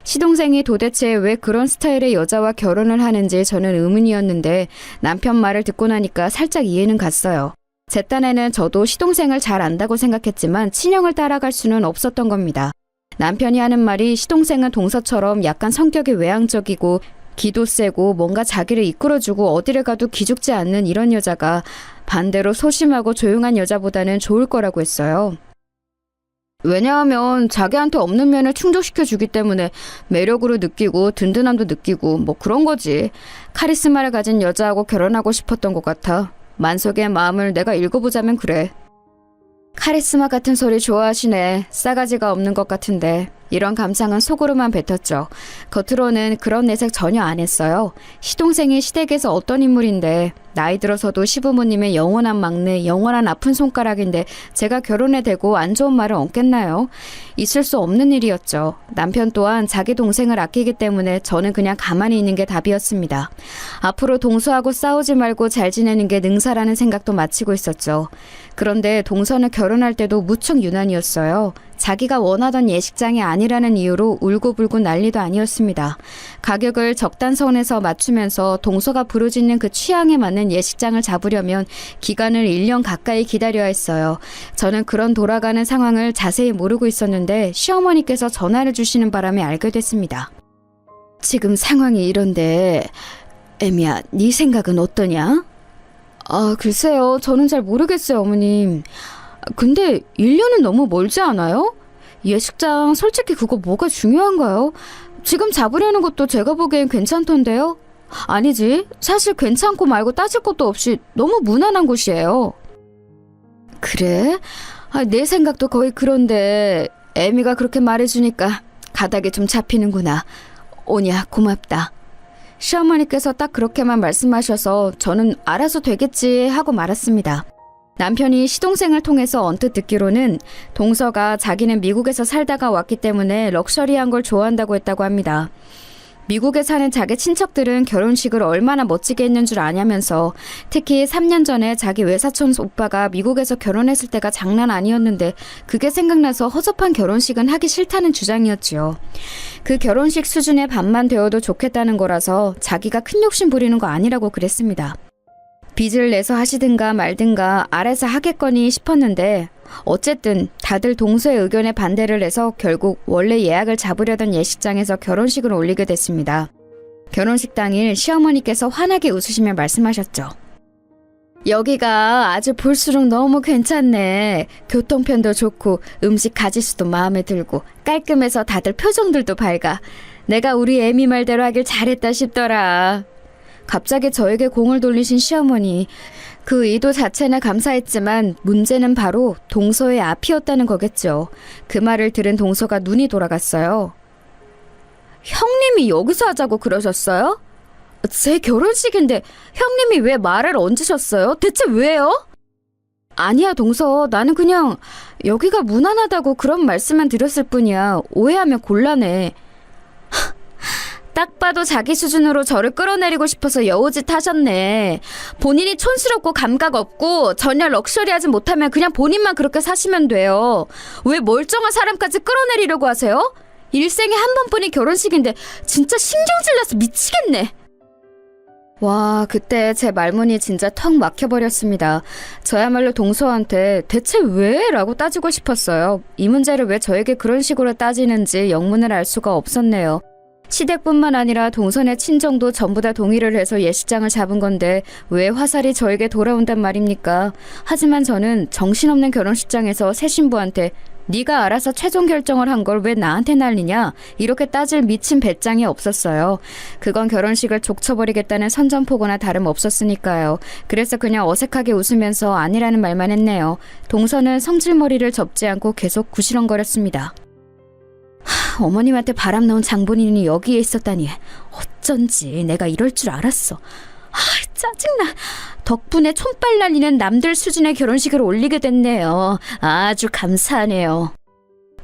시동생이 도대체 왜 그런 스타일의 여자와 결혼을 하는지 저는 의문이었는데 남편 말을 듣고 나니까 살짝 이해는 갔어요. 제 딴에는 저도 시동생을 잘 안다고 생각했지만 친형을 따라갈 수는 없었던 겁니다. 남편이 하는 말이 시동생은 동서처럼 약간 성격이 외향적이고 기도 세고 뭔가 자기를 이끌어주고 어디를 가도 기죽지 않는 이런 여자가 반대로 소심하고 조용한 여자보다는 좋을 거라고 했어요. 왜냐하면 자기한테 없는 면을 충족시켜주기 때문에 매력으로 느끼고 든든함도 느끼고 뭐 그런 거지. 카리스마를 가진 여자하고 결혼하고 싶었던 것 같아. 만석의 마음을 내가 읽어보자면 그래. 카리스마 같은 소리 좋아하시네. 싸가지가 없는 것 같은데. 이런 감상은 속으로만 뱉었죠. 겉으로는 그런 내색 전혀 안 했어요. 시동생이 시댁에서 어떤 인물인데 나이 들어서도 시부모님의 영원한 막내, 영원한 아픈 손가락인데 제가 결혼에 대고 안 좋은 말을 얹겠나요? 있을 수 없는 일이었죠. 남편 또한 자기 동생을 아끼기 때문에 저는 그냥 가만히 있는 게 답이었습니다. 앞으로 동서하고 싸우지 말고 잘 지내는 게 능사라는 생각도 마치고 있었죠. 그런데 동서는 결혼할 때도 무척 유난이었어요. 자기가 원하던 예식장이 아니라는 이유로 울고불고 난리도 아니었습니다. 가격을 적단선에서 맞추면서 동서가 부르짖는 그 취향에 맞는 예식장을 잡으려면 기간을 1년 가까이 기다려야 했어요. 저는 그런 돌아가는 상황을 자세히 모르고 있었는데 시어머니께서 전화를 주시는 바람에 알게 됐습니다. 지금 상황이 이런데 애미야, 네 생각은 어떠냐? 글쎄요. 저는 잘 모르겠어요, 어머님. 근데 1년은 너무 멀지 않아요? 예식장 솔직히 그거 뭐가 중요한가요? 지금 잡으려는 것도 제가 보기엔 괜찮던데요? 아니지. 사실 괜찮고 말고 따질 것도 없이 너무 무난한 곳이에요. 그래? 내 생각도 거의 그런데 애미가 그렇게 말해주니까 가닥이 좀 잡히는구나. 오냐, 고맙다. 시어머니께서 딱 그렇게만 말씀하셔서 저는 알아서 되겠지 하고 말았습니다. 남편이 시동생을 통해서 언뜻 듣기로는 동서가 자기는 미국에서 살다가 왔기 때문에 럭셔리한 걸 좋아한다고 했다고 합니다. 미국에 사는 자기 친척들은 결혼식을 얼마나 멋지게 했는 줄 아냐면서 특히 3년 전에 자기 외사촌 오빠가 미국에서 결혼했을 때가 장난 아니었는데 그게 생각나서 허접한 결혼식은 하기 싫다는 주장이었지요. 그 결혼식 수준의 반만 되어도 좋겠다는 거라서 자기가 큰 욕심 부리는 거 아니라고 그랬습니다. 빚을 내서 하시든가 말든가 알아서 하겠거니 싶었는데 어쨌든 다들 동서의 의견에 반대를 해서 결국 원래 예약을 잡으려던 예식장에서 결혼식을 올리게 됐습니다. 결혼식 당일 시어머니께서 환하게 웃으시며 말씀하셨죠. 여기가 아주 볼수록 너무 괜찮네. 교통편도 좋고 음식 가짓수도 마음에 들고 깔끔해서 다들 표정들도 밝아. 내가 우리 애미 말대로 하길 잘했다 싶더라. 갑자기 저에게 공을 돌리신 시어머니. 그 의도 자체는 감사했지만 문제는 바로 동서의 앞이었다는 거겠죠. 그 말을 들은 동서가 눈이 돌아갔어요. 형님이 여기서 하자고 그러셨어요? 제 결혼식인데 형님이 왜 말을 얹으셨어요? 대체 왜요? 아니야, 동서. 나는 그냥 여기가 무난하다고 그런 말씀만 드렸을 뿐이야. 오해하면 곤란해. 딱 봐도 자기 수준으로 저를 끌어내리고 싶어서 여우짓 하셨네. 본인이 촌스럽고 감각 없고 전혀 럭셔리하지 못하면 그냥 본인만 그렇게 사시면 돼요. 왜 멀쩡한 사람까지 끌어내리려고 하세요? 일생에 한 번뿐인 결혼식인데 진짜 신경질 나서 미치겠네. 와, 그때 제 말문이 진짜 턱 막혀버렸습니다. 저야말로 동서한테 대체 왜? 라고 따지고 싶었어요. 이 문제를 왜 저에게 그런 식으로 따지는지 영문을 알 수가 없었네요. 시댁뿐만 아니라 동선의 친정도 전부 다 동의를 해서 예식장을 잡은 건데 왜 화살이 저에게 돌아온단 말입니까? 하지만 저는 정신없는 결혼식장에서 새 신부한테 네가 알아서 최종 결정을 한 걸 왜 나한테 날리냐? 이렇게 따질 미친 배짱이 없었어요. 그건 결혼식을 족쳐버리겠다는 선전포고나 다름없었으니까요. 그래서 그냥 어색하게 웃으면서 아니라는 말만 했네요. 동서는 성질머리를 접지 않고 계속 구시렁거렸습니다. 어머님한테 바람 넣은 장본인이 여기에 있었다니 어쩐지 내가 이럴 줄 알았어. 짜증나. 덕분에 촌발 날리는 남들 수준의 결혼식을 올리게 됐네요. 아주 감사하네요.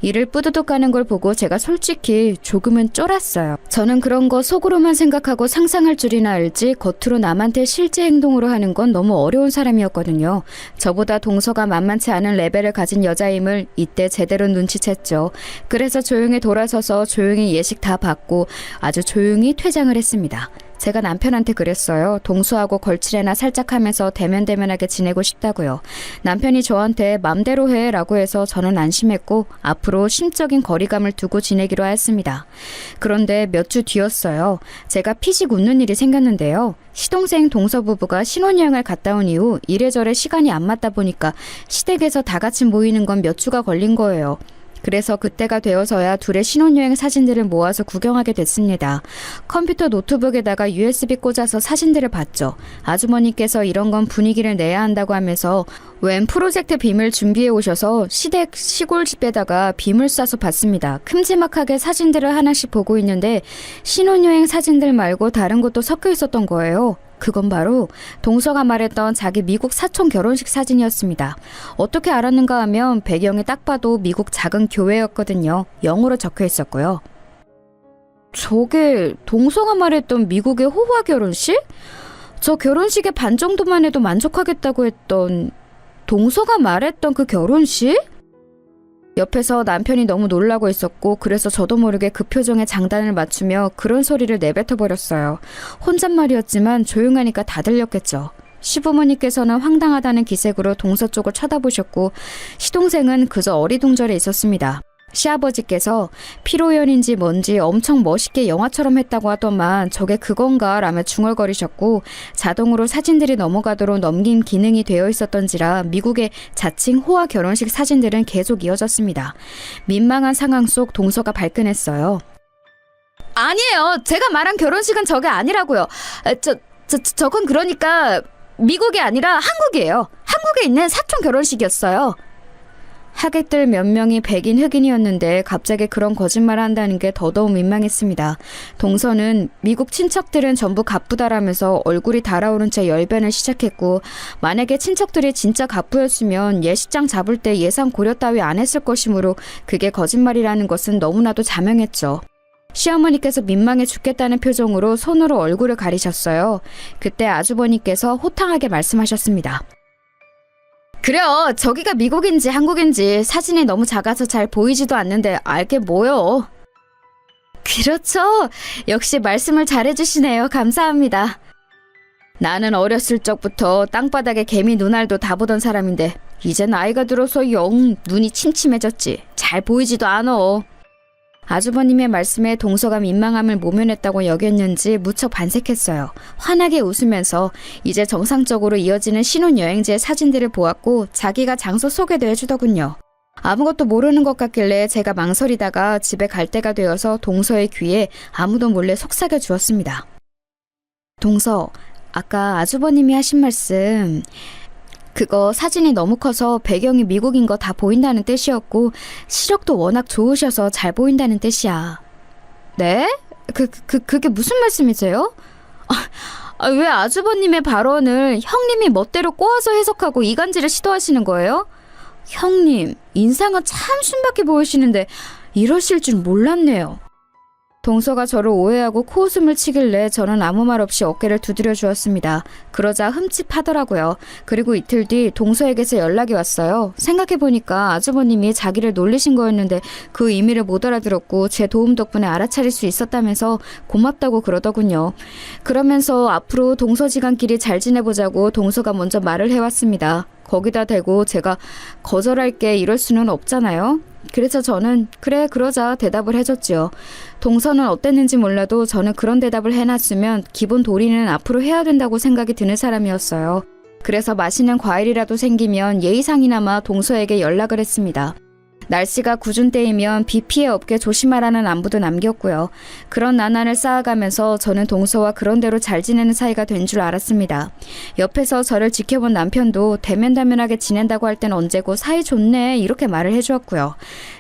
이를 뿌드득 가는 걸 보고 제가 솔직히 조금은 쫄았어요. 저는 그런 거 속으로만 생각하고 상상할 줄이나 알지 겉으로 남한테 실제 행동으로 하는 건 너무 어려운 사람이었거든요. 저보다 동서가 만만치 않은 레벨을 가진 여자임을 이때 제대로 눈치챘죠. 그래서 조용히 돌아서서 조용히 예식 다 받고 아주 조용히 퇴장을 했습니다. 제가 남편한테 그랬어요. 동서하고 걸치레나 살짝 하면서 대면대면하게 지내고 싶다고요. 남편이 저한테 맘대로 해 라고 해서 저는 안심했고 앞으로 심적인 거리감을 두고 지내기로 하였습니다. 그런데 몇 주 뒤였어요. 제가 피식 웃는 일이 생겼는데요. 시동생 동서 부부가 신혼여행을 갔다 온 이후 이래저래 시간이 안 맞다 보니까 시댁에서 다 같이 모이는 건 몇 주가 걸린 거예요. 그래서 그때가 되어서야 둘의 신혼여행 사진들을 모아서 구경하게 됐습니다. 컴퓨터 노트북에다가 USB 꽂아서 사진들을 봤죠. 아주머니께서 이런 건 분위기를 내야 한다고 하면서 웬 프로젝트 빔을 준비해 오셔서 시댁 시골집에다가 빔을 쏴서 봤습니다. 큼지막하게 사진들을 하나씩 보고 있는데 신혼여행 사진들 말고 다른 것도 섞여 있었던 거예요. 그건 바로 동서가 말했던 자기 미국 사촌 결혼식 사진이었습니다. 어떻게 알았는가 하면 배경이 딱 봐도 미국 작은 교회였거든요. 영어로 적혀 있었고요. 저게 동서가 말했던 미국의 호화 결혼식? 저 결혼식의 반 정도만 해도 만족하겠다고 했던 동서가 말했던 그 결혼식? 옆에서 남편이 너무 놀라고 있었고 그래서 저도 모르게 그 표정에 장단을 맞추며 그런 소리를 내뱉어버렸어요. 혼잣말이었지만 조용하니까 다 들렸겠죠. 시부모님께서는 황당하다는 기색으로 동서 쪽을 쳐다보셨고 시동생은 그저 어리둥절해 있었습니다. 시아버지께서 피로연인지 뭔지 엄청 멋있게 영화처럼 했다고 하더만 저게 그건가 라며 중얼거리셨고 자동으로 사진들이 넘어가도록 넘김 기능이 되어 있었던지라 미국의 자칭 호화 결혼식 사진들은 계속 이어졌습니다. 민망한 상황 속 동서가 발끈했어요. 아니에요. 제가 말한 결혼식은 저게 아니라고요. 저건 그러니까 미국이 아니라 한국이에요. 한국에 있는 사촌 결혼식이었어요. 하객들 몇 명이 백인 흑인이었는데 갑자기 그런 거짓말을 한다는 게 더더욱 민망했습니다. 동서는 미국 친척들은 전부 갑부다라면서 얼굴이 달아오른 채 열변을 시작했고 만약에 친척들이 진짜 갑부였으면 예식장 잡을 때 예상 고려 따위 안 했을 것이므로 그게 거짓말이라는 것은 너무나도 자명했죠. 시어머니께서 민망해 죽겠다는 표정으로 손으로 얼굴을 가리셨어요. 그때 아주버니께서 호탕하게 말씀하셨습니다. 그래요. 저기가 미국인지 한국인지 사진이 너무 작아서 잘 보이지도 않는데 알게 뭐요. 그렇죠. 역시 말씀을 잘해주시네요. 감사합니다. 나는 어렸을 적부터 땅바닥에 개미 눈알도 다 보던 사람인데 이제 나이가 들어서 영 눈이 침침해졌지. 잘 보이지도 않어. 아주버님의 말씀에 동서가 민망함을 모면했다고 여겼는지 무척 반색했어요. 환하게 웃으면서 이제 정상적으로 이어지는 신혼여행지의 사진들을 보았고 자기가 장소 소개도 해주더군요. 아무것도 모르는 것 같길래 제가 망설이다가 집에 갈 때가 되어서 동서의 귀에 아무도 몰래 속삭여 주었습니다. 동서, 아까 아주버님이 하신 말씀... 그거 사진이 너무 커서 배경이 미국인 거 다 보인다는 뜻이었고 시력도 워낙 좋으셔서 잘 보인다는 뜻이야. 네? 그게 무슨 말씀이세요? 왜 아주버님의 발언을 형님이 멋대로 꼬아서 해석하고 이간질을 시도하시는 거예요? 형님, 인상은 참 순박해 보이시는데 이러실 줄 몰랐네요. 동서가 저를 오해하고 코웃음을 치길래 저는 아무 말 없이 어깨를 두드려 주었습니다. 그러자 흠칫하더라고요. 그리고 이틀 뒤 동서에게서 연락이 왔어요. 생각해보니까 아주버님이 자기를 놀리신 거였는데 그 의미를 못 알아들었고 제 도움 덕분에 알아차릴 수 있었다면서 고맙다고 그러더군요. 그러면서 앞으로 동서지간끼리 잘 지내보자고 동서가 먼저 말을 해왔습니다. 거기다 대고 제가 거절할게 이럴 수는 없잖아요. 그래서 저는 그래 그러자 대답을 해줬지요. 동서는 어땠는지 몰라도 저는 그런 대답을 해놨으면 기본 도리는 앞으로 해야 된다고 생각이 드는 사람이었어요. 그래서 맛있는 과일이라도 생기면 예의상이나마 동서에게 연락을 했습니다. 날씨가 궂은 때이면 비 피해 없게 조심하라는 안부도 남겼고요. 그런 난안을 쌓아가면서 저는 동서와 그런대로 잘 지내는 사이가 된 줄 알았습니다. 옆에서 저를 지켜본 남편도 대면다면하게 지낸다고 할 땐 언제고 사이 좋네 이렇게 말을 해주었고요.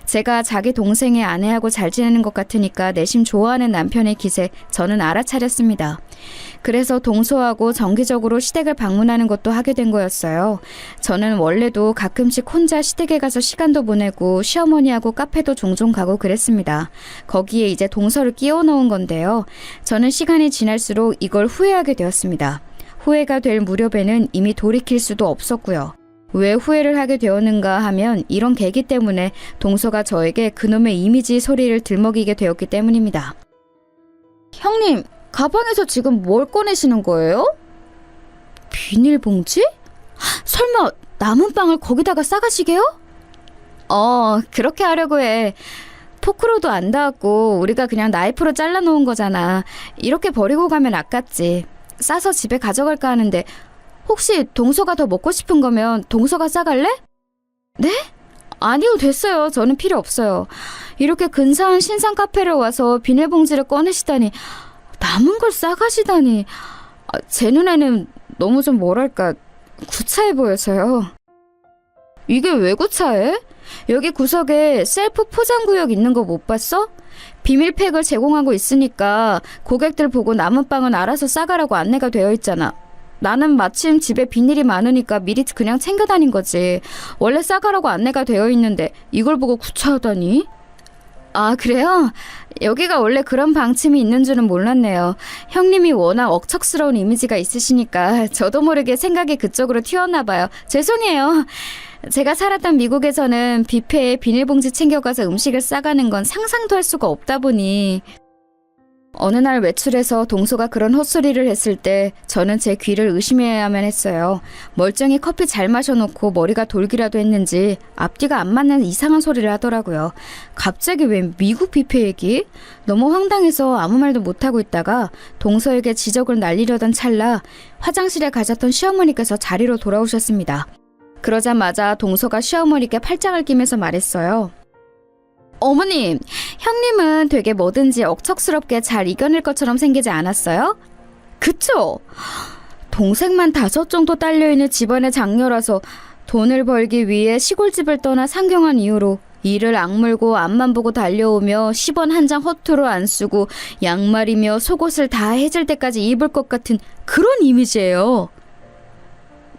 제가 자기 동생의 아내하고 잘 지내는 것 같으니까 내심 좋아하는 남편의 기세 저는 알아차렸습니다. 그래서 동서하고 정기적으로 시댁을 방문하는 것도 하게 된 거였어요. 저는 원래도 가끔씩 혼자 시댁에 가서 시간도 보내고 시어머니하고 카페도 종종 가고 그랬습니다. 거기에 이제 동서를 끼워 넣은 건데요. 저는 시간이 지날수록 이걸 후회하게 되었습니다. 후회가 될 무렵에는 이미 돌이킬 수도 없었고요. 왜 후회를 하게 되었는가 하면 이런 계기 때문에 동서가 저에게 그놈의 이미지 소리를 들먹이게 되었기 때문입니다. 형님, 가방에서 지금 뭘 꺼내시는 거예요? 비닐봉지? 설마 남은 빵을 거기다가 싸가시게요? 그렇게 하려고 해. 포크로도 안 닿았고 우리가 그냥 나이프로 잘라놓은 거잖아. 이렇게 버리고 가면 아깝지. 싸서 집에 가져갈까 하는데 혹시 동서가 더 먹고 싶은 거면 동서가 싸갈래? 네? 아니요, 됐어요. 저는 필요 없어요. 이렇게 근사한 신상 카페를 와서 비닐봉지를 꺼내시다니, 남은 걸 싸가시다니, 제 눈에는 너무 좀 뭐랄까 구차해 보여서요. 이게 왜 구차해? 여기 구석에 셀프 포장구역 있는 거 못 봤어? 비밀팩을 제공하고 있으니까 고객들 보고 남은 빵은 알아서 싸가라고 안내가 되어 있잖아. 나는 마침 집에 비닐이 많으니까 미리 그냥 챙겨 다닌 거지. 원래 싸가라고 안내가 되어 있는데 이걸 보고 구차하다니? 아, 그래요? 여기가 원래 그런 방침이 있는 줄은 몰랐네요. 형님이 워낙 억척스러운 이미지가 있으시니까 저도 모르게 생각이 그쪽으로 튀었나 봐요. 죄송해요. 제가 살았던 미국에서는 뷔페에 비닐봉지 챙겨가서 음식을 싸가는 건 상상도 할 수가 없다 보니 어느 날 외출해서 동서가 그런 헛소리를 했을 때 저는 제 귀를 의심해야만 했어요. 멀쩡히 커피 잘 마셔놓고 머리가 돌기라도 했는지 앞뒤가 안 맞는 이상한 소리를 하더라고요. 갑자기 왜 미국 뷔페 얘기? 너무 황당해서 아무 말도 못하고 있다가 동서에게 지적을 날리려던 찰나 화장실에 가셨던 시어머니께서 자리로 돌아오셨습니다. 그러자마자 동서가 시어머니께 팔짱을 끼면서 말했어요. 어머님, 형님은 되게 뭐든지 억척스럽게 잘 이겨낼 것처럼 생기지 않았어요? 그쵸? 동생만 5 정도 딸려있는 집안의 장녀라서 돈을 벌기 위해 시골집을 떠나 상경한 이후로 이를 악물고 앞만 보고 달려오며 10원 한 장 허투루 안 쓰고 양말이며 속옷을 다 해질 때까지 입을 것 같은 그런 이미지예요.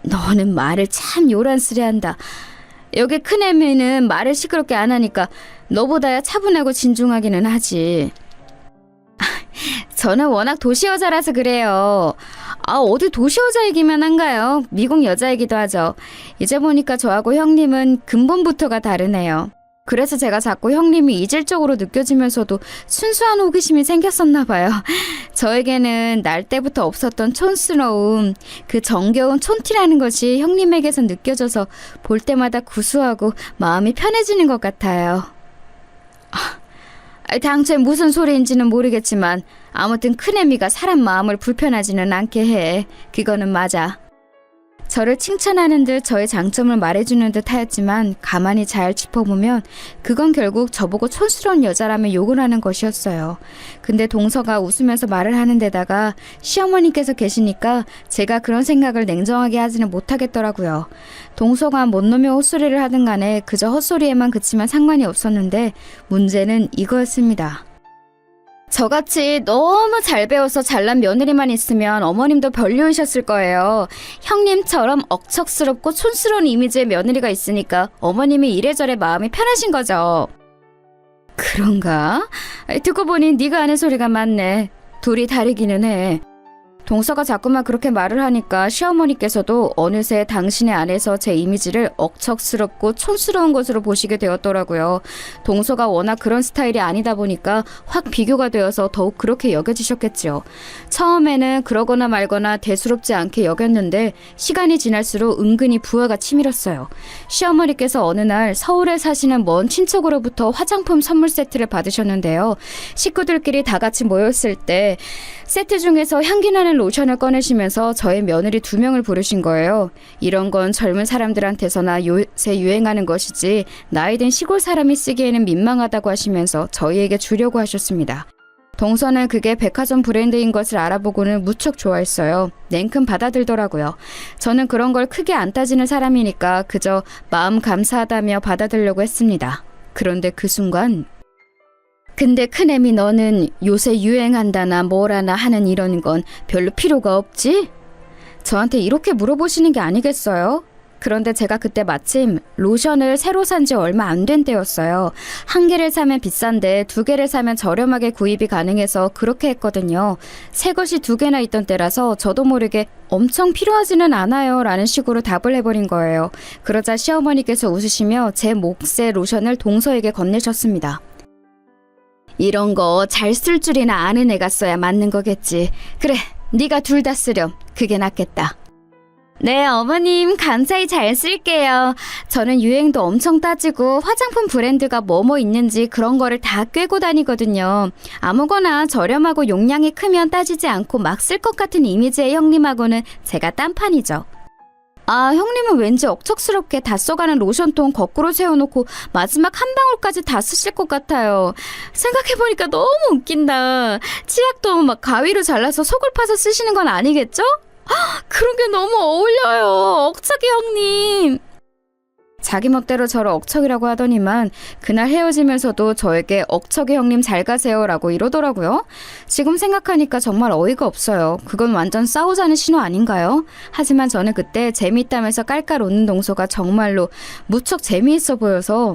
너는 말을 참 요란스레한다. 여기 큰애미는 말을 시끄럽게 안 하니까 너보다야 차분하고 진중하기는 하지. 저는 워낙 도시 여자라서 그래요. 어디 도시 여자 얘기만 한가요? 미국 여자 얘기도 하죠. 이제 보니까 저하고 형님은 근본부터가 다르네요. 그래서 제가 자꾸 형님이 이질적으로 느껴지면서도 순수한 호기심이 생겼었나 봐요. 저에게는 날 때부터 없었던 촌스러움, 그 정겨운 촌티라는 것이 형님에게서 느껴져서 볼 때마다 구수하고 마음이 편해지는 것 같아요. 당최 무슨 소리인지는 모르겠지만 아무튼 큰애미가 사람 마음을 불편하지는 않게 해. 그거는 맞아. 저를 칭찬하는 듯 저의 장점을 말해주는 듯 하였지만 가만히 잘 짚어보면 그건 결국 저보고 촌스러운 여자라며 욕을 하는 것이었어요. 근데 동서가 웃으면서 말을 하는 데다가 시어머니께서 계시니까 제가 그런 생각을 냉정하게 하지는 못하겠더라고요. 동서가 뭔 놈의 헛소리를 하든 간에 그저 헛소리에만 그치면 상관이 없었는데 문제는 이거였습니다. 저같이 너무 잘 배워서 잘난 며느리만 있으면 어머님도 별로이셨을 거예요. 형님처럼 억척스럽고 촌스러운 이미지의 며느리가 있으니까 어머님이 이래저래 마음이 편하신 거죠. 그런가? 듣고 보니 네가 하는 소리가 맞네. 둘이 다르기는 해. 동서가 자꾸만 그렇게 말을 하니까 시어머니께서도 어느새 당신의 안에서 제 이미지를 억척스럽고 촌스러운 것으로 보시게 되었더라고요. 동서가 워낙 그런 스타일이 아니다 보니까 확 비교가 되어서 더욱 그렇게 여겨지셨겠죠. 처음에는 그러거나 말거나 대수롭지 않게 여겼는데 시간이 지날수록 은근히 부하가 치밀었어요. 시어머니께서 어느 날 서울에 사시는 먼 친척으로부터 화장품 선물 세트를 받으셨는데요. 식구들끼리 다 같이 모였을 때 세트 중에서 향기나는 로션을 꺼내시면서 저의 며느리 2명을 부르신 거예요. 이런 건 젊은 사람들한테서나 요새 유행하는 것이지 나이 든 시골 사람이 쓰기에는 민망하다고 하시면서 저희에게 주려고 하셨습니다. 동서는 그게 백화점 브랜드인 것을 알아보고는 무척 좋아했어요. 냉큼 받아들더라고요. 저는 그런 걸 크게 안 따지는 사람이니까 그저 마음 감사하다며 받아들려고 했습니다. 그런데 그 순간 근데 큰애미 너는 요새 유행한다나 뭐라나 하는 이런 건 별로 필요가 없지? 저한테 이렇게 물어보시는 게 아니겠어요? 그런데 제가 그때 마침 로션을 새로 산 지 얼마 안 된 때였어요. 한 개를 사면 비싼데 두 개를 사면 저렴하게 구입이 가능해서 그렇게 했거든요. 새 것이 두 개나 있던 때라서 저도 모르게 엄청 필요하지는 않아요 라는 식으로 답을 해버린 거예요. 그러자 시어머니께서 웃으시며 제 몫의 로션을 동서에게 건네셨습니다. 이런 거 잘 쓸 줄이나 아는 애가 써야 맞는 거겠지. 그래, 네가 둘 다 쓰렴. 그게 낫겠다. 네, 어머님 감사히 잘 쓸게요. 저는 유행도 엄청 따지고 화장품 브랜드가 뭐뭐 있는지 그런 거를 다 꿰고 다니거든요. 아무거나 저렴하고 용량이 크면 따지지 않고 막 쓸 것 같은 이미지의 형님하고는 제가 딴판이죠. 아, 형님은 왠지 억척스럽게 다 써가는 로션통 거꾸로 세워놓고 마지막 한 방울까지 다 쓰실 것 같아요. 생각해보니까 너무 웃긴다. 치약도 막 가위로 잘라서 속을 파서 쓰시는 건 아니겠죠? 그런 게 너무 어울려요. 억척이 형님. 자기 멋대로 저를 억척이라고 하더니만 그날 헤어지면서도 저에게 억척이 형님 잘 가세요라고 이러더라고요. 지금 생각하니까 정말 어이가 없어요. 그건 완전 싸우자는 신호 아닌가요? 하지만 저는 그때 재미있다면서 깔깔 웃는 동서가 정말로 무척 재미있어 보여서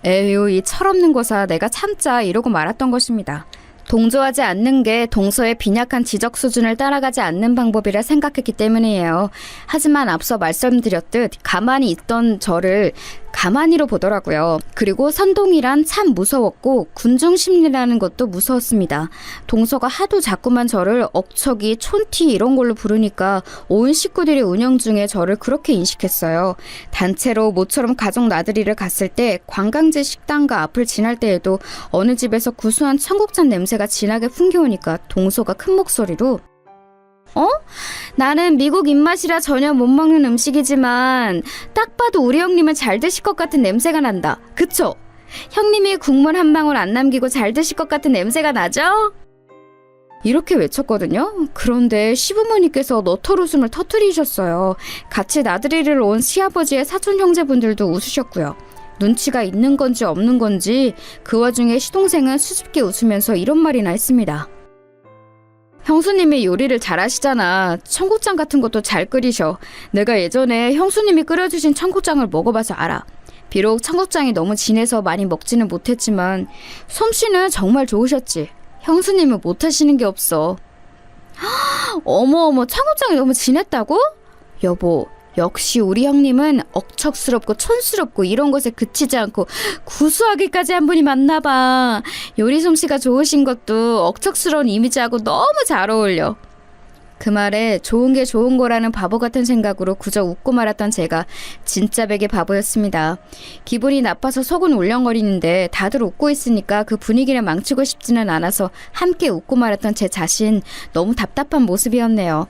에휴 이 철없는 거사 내가 참자 이러고 말았던 것입니다. 동조하지 않는 게 동서의 빈약한 지적 수준을 따라가지 않는 방법이라 생각했기 때문이에요. 하지만 앞서 말씀드렸듯 가만히 있던 저를 가만히로 보더라고요. 그리고 선동이란 참 무서웠고 군중심리라는 것도 무서웠습니다. 동서가 하도 자꾸만 저를 억척이, 촌티 이런 걸로 부르니까 온 식구들이 운영 중에 저를 그렇게 인식했어요. 단체로 모처럼 가족 나들이를 갔을 때 관광지 식당과 앞을 지날 때에도 어느 집에서 구수한 청국장 냄새가 진하게 풍겨오니까 동서가 큰 목소리로 나는 미국 입맛이라 전혀 못 먹는 음식이지만 딱 봐도 우리 형님은 잘 드실 것 같은 냄새가 난다. 그쵸? 형님이 국물 한 방울 안 남기고 잘 드실 것 같은 냄새가 나죠? 이렇게 외쳤거든요. 그런데 시부모님께서 너털 웃음을 터뜨리셨어요. 같이 나들이를 온 시아버지의 사촌 형제분들도 웃으셨고요. 눈치가 있는 건지 없는 건지 그 와중에 시동생은 수줍게 웃으면서 이런 말이나 했습니다. 형수님이 요리를 잘하시잖아. 청국장 같은 것도 잘 끓이셔. 내가 예전에 형수님이 끓여주신 청국장을 먹어봐서 알아. 비록 청국장이 너무 진해서 많이 먹지는 못했지만 솜씨는 정말 좋으셨지. 형수님은 못하시는 게 없어. 어머 청국장이 너무 진했다고? 여보, 역시 우리 형님은 억척스럽고 촌스럽고 이런 것에 그치지 않고 구수하기까지 한 분이 맞나봐. 요리 솜씨가 좋으신 것도 억척스러운 이미지하고 너무 잘 어울려. 그 말에 좋은 게 좋은 거라는 바보 같은 생각으로 그저 웃고 말았던 제가 진짜 백의 바보였습니다. 기분이 나빠서 속은 울렁거리는데 다들 웃고 있으니까 그 분위기를 망치고 싶지는 않아서 함께 웃고 말았던 제 자신 너무 답답한 모습이었네요.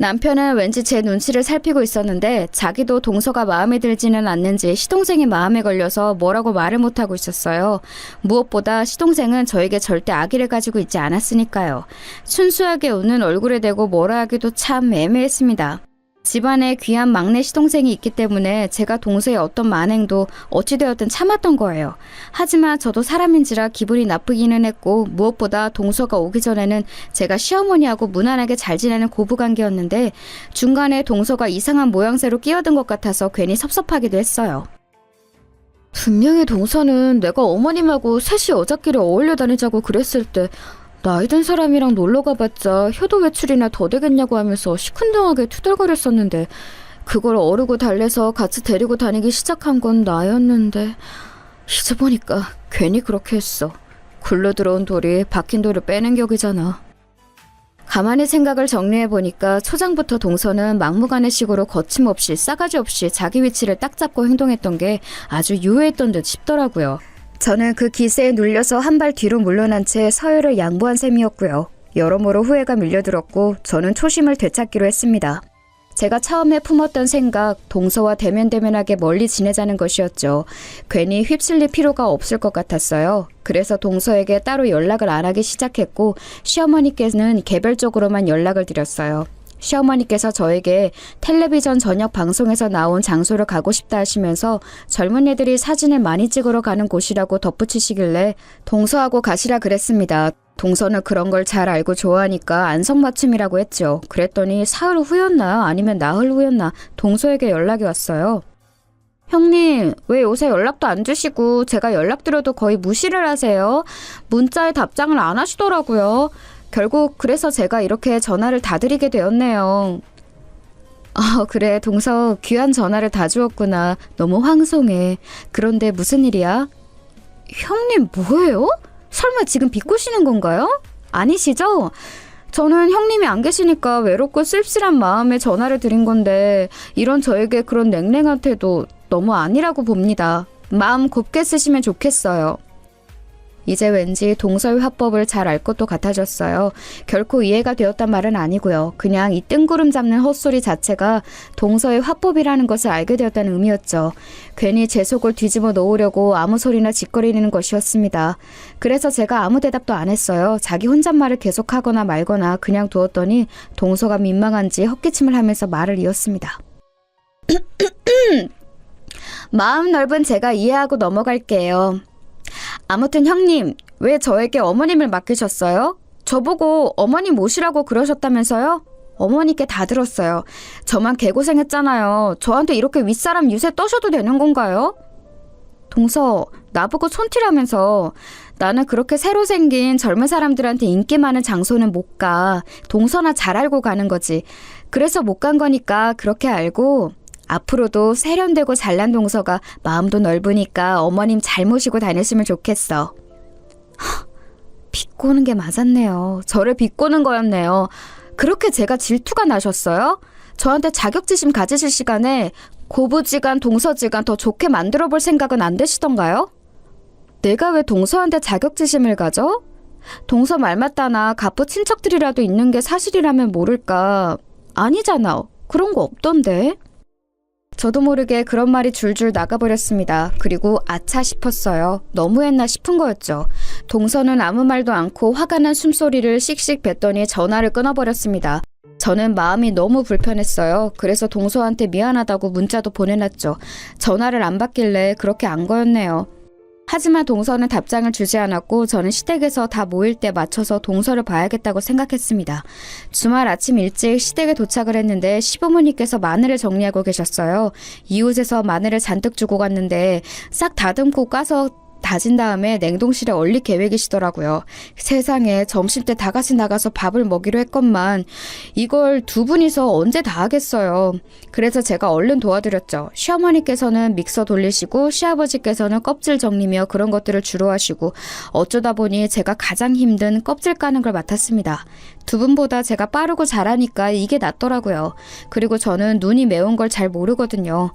남편은 왠지 제 눈치를 살피고 있었는데 자기도 동서가 마음에 들지는 않는지 시동생이 마음에 걸려서 뭐라고 말을 못하고 있었어요. 무엇보다 시동생은 저에게 절대 악의를 가지고 있지 않았으니까요. 순수하게 웃는 얼굴에 대고 뭐라 하기도 참 애매했습니다. 집안에 귀한 막내 시동생이 있기 때문에 제가 동서의 어떤 만행도 어찌되었든 참았던 거예요. 하지만 저도 사람인지라 기분이 나쁘기는 했고 무엇보다 동서가 오기 전에는 제가 시어머니하고 무난하게 잘 지내는 고부관계였는데 중간에 동서가 이상한 모양새로 끼어든 것 같아서 괜히 섭섭하기도 했어요. 분명히 동서는 내가 어머님하고 셋이 여자끼리 어울려 다니자고 그랬을 때 나이 든 사람이랑 놀러 가봤자 효도 외출이나 더 되겠냐고 하면서 시큰둥하게 투덜거렸었는데 그걸 어르고 달래서 같이 데리고 다니기 시작한 건 나였는데 이제 보니까 괜히 그렇게 했어. 굴러 들어온 돌이 박힌 돌을 빼는 격이잖아. 가만히 생각을 정리해보니까 초장부터 동서는 막무가내식으로 거침없이 싸가지 없이 자기 위치를 딱 잡고 행동했던 게 아주 유해했던 듯 싶더라고요. 저는 그 기세에 눌려서 한 발 뒤로 물러난 채 서열을 양보한 셈이었고요. 여러모로 후회가 밀려들었고 저는 초심을 되찾기로 했습니다. 제가 처음에 품었던 생각, 동서와 대면대면하게 멀리 지내자는 것이었죠. 괜히 휩쓸릴 필요가 없을 것 같았어요. 그래서 동서에게 따로 연락을 안 하기 시작했고 시어머니께는 개별적으로만 연락을 드렸어요. 시어머니께서 저에게 텔레비전 저녁 방송에서 나온 장소를 가고 싶다 하시면서 젊은 애들이 사진을 많이 찍으러 가는 곳이라고 덧붙이시길래 동서하고 가시라 그랬습니다. 동서는 그런 걸 잘 알고 좋아하니까 안성맞춤이라고 했죠. 그랬더니 사흘 후였나 아니면 나흘 후였나 동서에게 연락이 왔어요. 형님, 왜 요새 연락도 안 주시고 제가 연락드려도 거의 무시를 하세요? 문자에 답장을 안 하시더라고요. 결국 그래서 제가 이렇게 전화를 다 드리게 되었네요. 그래, 동서 귀한 전화를 다 주었구나. 너무 황송해. 그런데 무슨 일이야? 형님 뭐예요? 설마 지금 비꼬시는 건가요? 아니시죠? 저는 형님이 안 계시니까 외롭고 쓸쓸한 마음에 전화를 드린 건데 이런 저에게 그런 냉랭한 태도 너무 아니라고 봅니다. 마음 곱게 쓰시면 좋겠어요. 이제 왠지 동서의 화법을 잘 알 것도 같아졌어요. 결코 이해가 되었단 말은 아니고요. 그냥 이 뜬구름 잡는 헛소리 자체가 동서의 화법이라는 것을 알게 되었다는 의미였죠. 괜히 제 속을 뒤집어 놓으려고 아무 소리나 짓거리는 것이었습니다. 그래서 제가 아무 대답도 안 했어요. 자기 혼잣말을 계속하거나 말거나 그냥 두었더니 동서가 민망한지 헛기침을 하면서 말을 이었습니다. 마음 넓은 제가 이해하고 넘어갈게요. 아무튼 형님, 왜 저에게 어머님을 맡기셨어요? 저보고 어머님 모시라고 그러셨다면서요? 어머니께 다 들었어요. 저만 개고생했잖아요. 저한테 이렇게 윗사람 유세 떠셔도 되는 건가요? 동서, 나보고 촌티라면서. 나는 그렇게 새로 생긴 젊은 사람들한테 인기 많은 장소는 못 가. 동서나 잘 알고 가는 거지. 그래서 못 간 거니까 그렇게 알고 앞으로도 세련되고 잘난 동서가 마음도 넓으니까 어머님 잘 모시고 다녔으면 좋겠어. 비꼬는 게 맞았네요. 저를 비꼬는 거였네요. 그렇게 제가 질투가 나셨어요? 저한테 자격지심 가지실 시간에 고부지간 동서지간 더 좋게 만들어 볼 생각은 안 되시던가요? 내가 왜 동서한테 자격지심을 가져? 동서 말 맞다나 갑부 친척들이라도 있는 게 사실이라면 모를까. 아니잖아. 그런 거 없던데. 저도 모르게 그런 말이 줄줄 나가버렸습니다. 그리고 아차 싶었어요. 너무했나 싶은 거였죠. 동서는 아무 말도 않고 화가 난 숨소리를 씩씩 뱉더니 전화를 끊어버렸습니다. 저는 마음이 너무 불편했어요. 그래서 동서한테 미안하다고 문자도 보내놨죠. 전화를 안 받길래 그렇게 안 거였네요. 하지만 동서는 답장을 주지 않았고 저는 시댁에서 다 모일 때 맞춰서 동서를 봐야겠다고 생각했습니다. 주말 아침 일찍 시댁에 도착을 했는데 시부모님께서 마늘을 정리하고 계셨어요. 이웃에서 마늘을 잔뜩 주고 갔는데 싹 다듬고 까서 다진 다음에 냉동실에 얼릴 계획이시더라고요. 세상에, 점심때 다 같이 나가서 밥을 먹기로 했건만 이걸 두 분이서 언제 다 하겠어요. 그래서 제가 얼른 도와드렸죠. 시어머니께서는 믹서 돌리시고 시아버지께서는 껍질 정리며 그런 것들을 주로 하시고 어쩌다 보니 제가 가장 힘든 껍질 까는 걸 맡았습니다. 두 분보다 제가 빠르고 잘하니까 이게 낫더라고요. 그리고 저는 눈이 매운 걸 잘 모르거든요.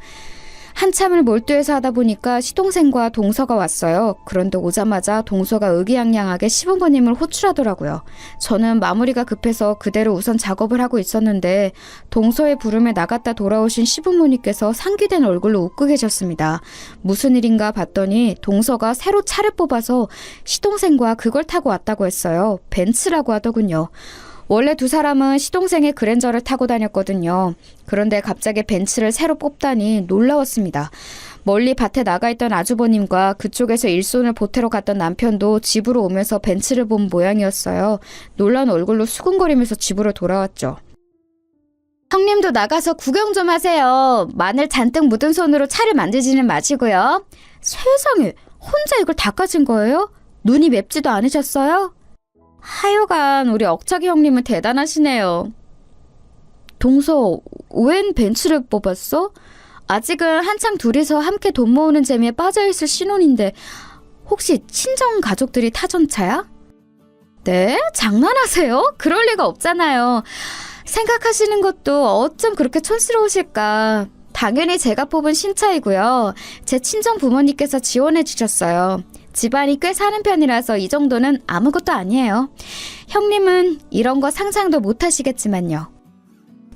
한참을 몰두해서 하다 보니까 시동생과 동서가 왔어요. 그런데 오자마자 동서가 의기양양하게 시부모님을 호출하더라고요. 저는 마무리가 급해서 그대로 우선 작업을 하고 있었는데 동서의 부름에 나갔다 돌아오신 시부모님께서 상기된 얼굴로 웃고 계셨습니다. 무슨 일인가 봤더니 동서가 새로 차를 뽑아서 시동생과 그걸 타고 왔다고 했어요. 벤츠라고 하더군요. 원래 두 사람은 시동생의 그랜저를 타고 다녔거든요. 그런데 갑자기 벤츠를 새로 뽑다니 놀라웠습니다. 멀리 밭에 나가 있던 아주버님과 그쪽에서 일손을 보태러 갔던 남편도 집으로 오면서 벤츠를 본 모양이었어요. 놀란 얼굴로 수근거리면서 집으로 돌아왔죠. 형님도 나가서 구경 좀 하세요. 마늘 잔뜩 묻은 손으로 차를 만지지는 마시고요. 세상에, 혼자 이걸 다 까진 거예요? 눈이 맵지도 않으셨어요? 하여간 우리 억척이 형님은 대단하시네요. 동서, 웬 벤츠를 뽑았어? 아직은 한창 둘이서 함께 돈 모으는 재미에 빠져있을 신혼인데 혹시 친정 가족들이 타던 차야? 네? 장난하세요? 그럴 리가 없잖아요. 생각하시는 것도 어쩜 그렇게 촌스러우실까. 당연히 제가 뽑은 신차이고요. 제 친정 부모님께서 지원해 주셨어요. 집안이 꽤 사는 편이라서 이 정도는 아무것도 아니에요. 형님은 이런 거 상상도 못 하시겠지만요.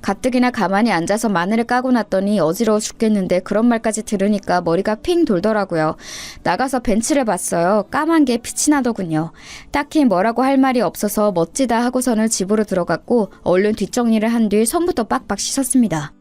가뜩이나 가만히 앉아서 마늘을 까고 났더니 어지러워 죽겠는데 그런 말까지 들으니까 머리가 핑 돌더라고요. 나가서 벤츠를 봤어요. 까만 게 빛이 나더군요. 딱히 뭐라고 할 말이 없어서 멋지다 하고서는 집으로 들어갔고 얼른 뒷정리를 한 뒤 손부터 빡빡 씻었습니다.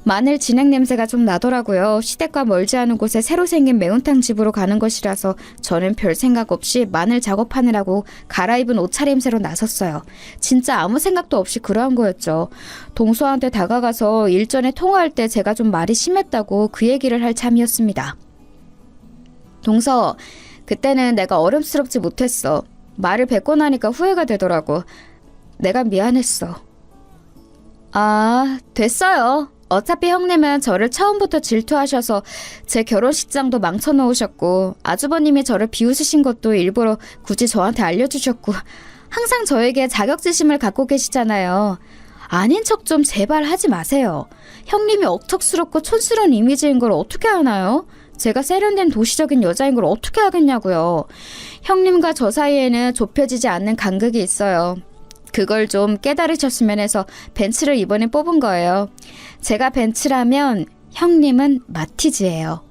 마늘 진액 냄새가 좀 나더라고요. 시댁과 멀지 않은 곳에 새로 생긴 매운탕 집으로 가는 것이라서 저는 별 생각 없이 마늘 작업하느라고 갈아입은 옷차림새로 나섰어요. 진짜 아무 생각도 없이 그러한 거였죠. 동서한테 다가가서 일전에 통화할 때 제가 좀 말이 심했다고 그 얘기를 할 참이었습니다. 동서, 그때는 내가 어름스럽지 못했어. 말을 뱉고 나니까 후회가 되더라고. 내가 미안했어. 아, 됐어요. 어차피 형님은 저를 처음부터 질투하셔서 제 결혼식장도 망쳐놓으셨고 아주버님이 저를 비웃으신 것도 일부러 굳이 저한테 알려주셨고 항상 저에게 자격지심을 갖고 계시잖아요. 아닌 척 좀 제발 하지 마세요. 형님이 억척스럽고 촌스러운 이미지인 걸 어떻게 아나요? 제가 세련된 도시적인 여자인 걸 어떻게 하겠냐고요. 형님과 저 사이에는 좁혀지지 않는 간극이 있어요. 그걸 좀 깨달으셨으면 해서 벤츠를 이번에 뽑은 거예요. 제가 벤츠라면 형님은 마티즈예요.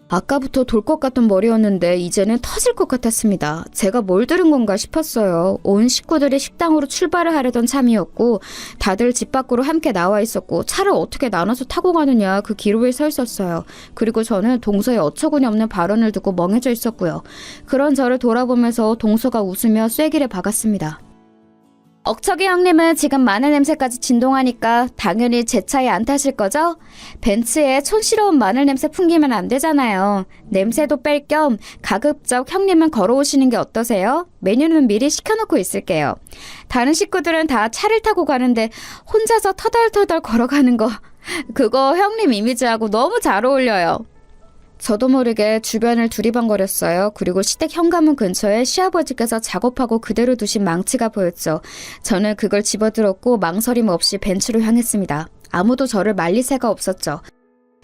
아까부터 돌 것 같던 머리였는데 이제는 터질 것 같았습니다. 제가 뭘 들은 건가 싶었어요. 온 식구들이 식당으로 출발을 하려던 참이었고 다들 집 밖으로 함께 나와 있었고 차를 어떻게 나눠서 타고 가느냐 그 기로에 서 있었어요. 그리고 저는 동서의 어처구니 없는 발언을 듣고 멍해져 있었고요. 그런 저를 돌아보면서 동서가 웃으며 쐐기를 박았습니다. 억척이 형님은 지금 마늘 냄새까지 진동하니까 당연히 제 차에 안 타실 거죠? 벤츠에 촌스러운 마늘 냄새 풍기면 안 되잖아요. 냄새도 뺄 겸 가급적 형님은 걸어오시는 게 어떠세요? 메뉴는 미리 시켜놓고 있을게요. 다른 식구들은 다 차를 타고 가는데 혼자서 터덜터덜 걸어가는 거 그거 형님 이미지하고 너무 잘 어울려요. 저도 모르게 주변을 두리번거렸어요. 그리고 시댁 현관문 근처에 시아버지께서 작업하고 그대로 두신 망치가 보였죠. 저는 그걸 집어들었고 망설임 없이 벤츠로 향했습니다. 아무도 저를 말릴 새가 없었죠.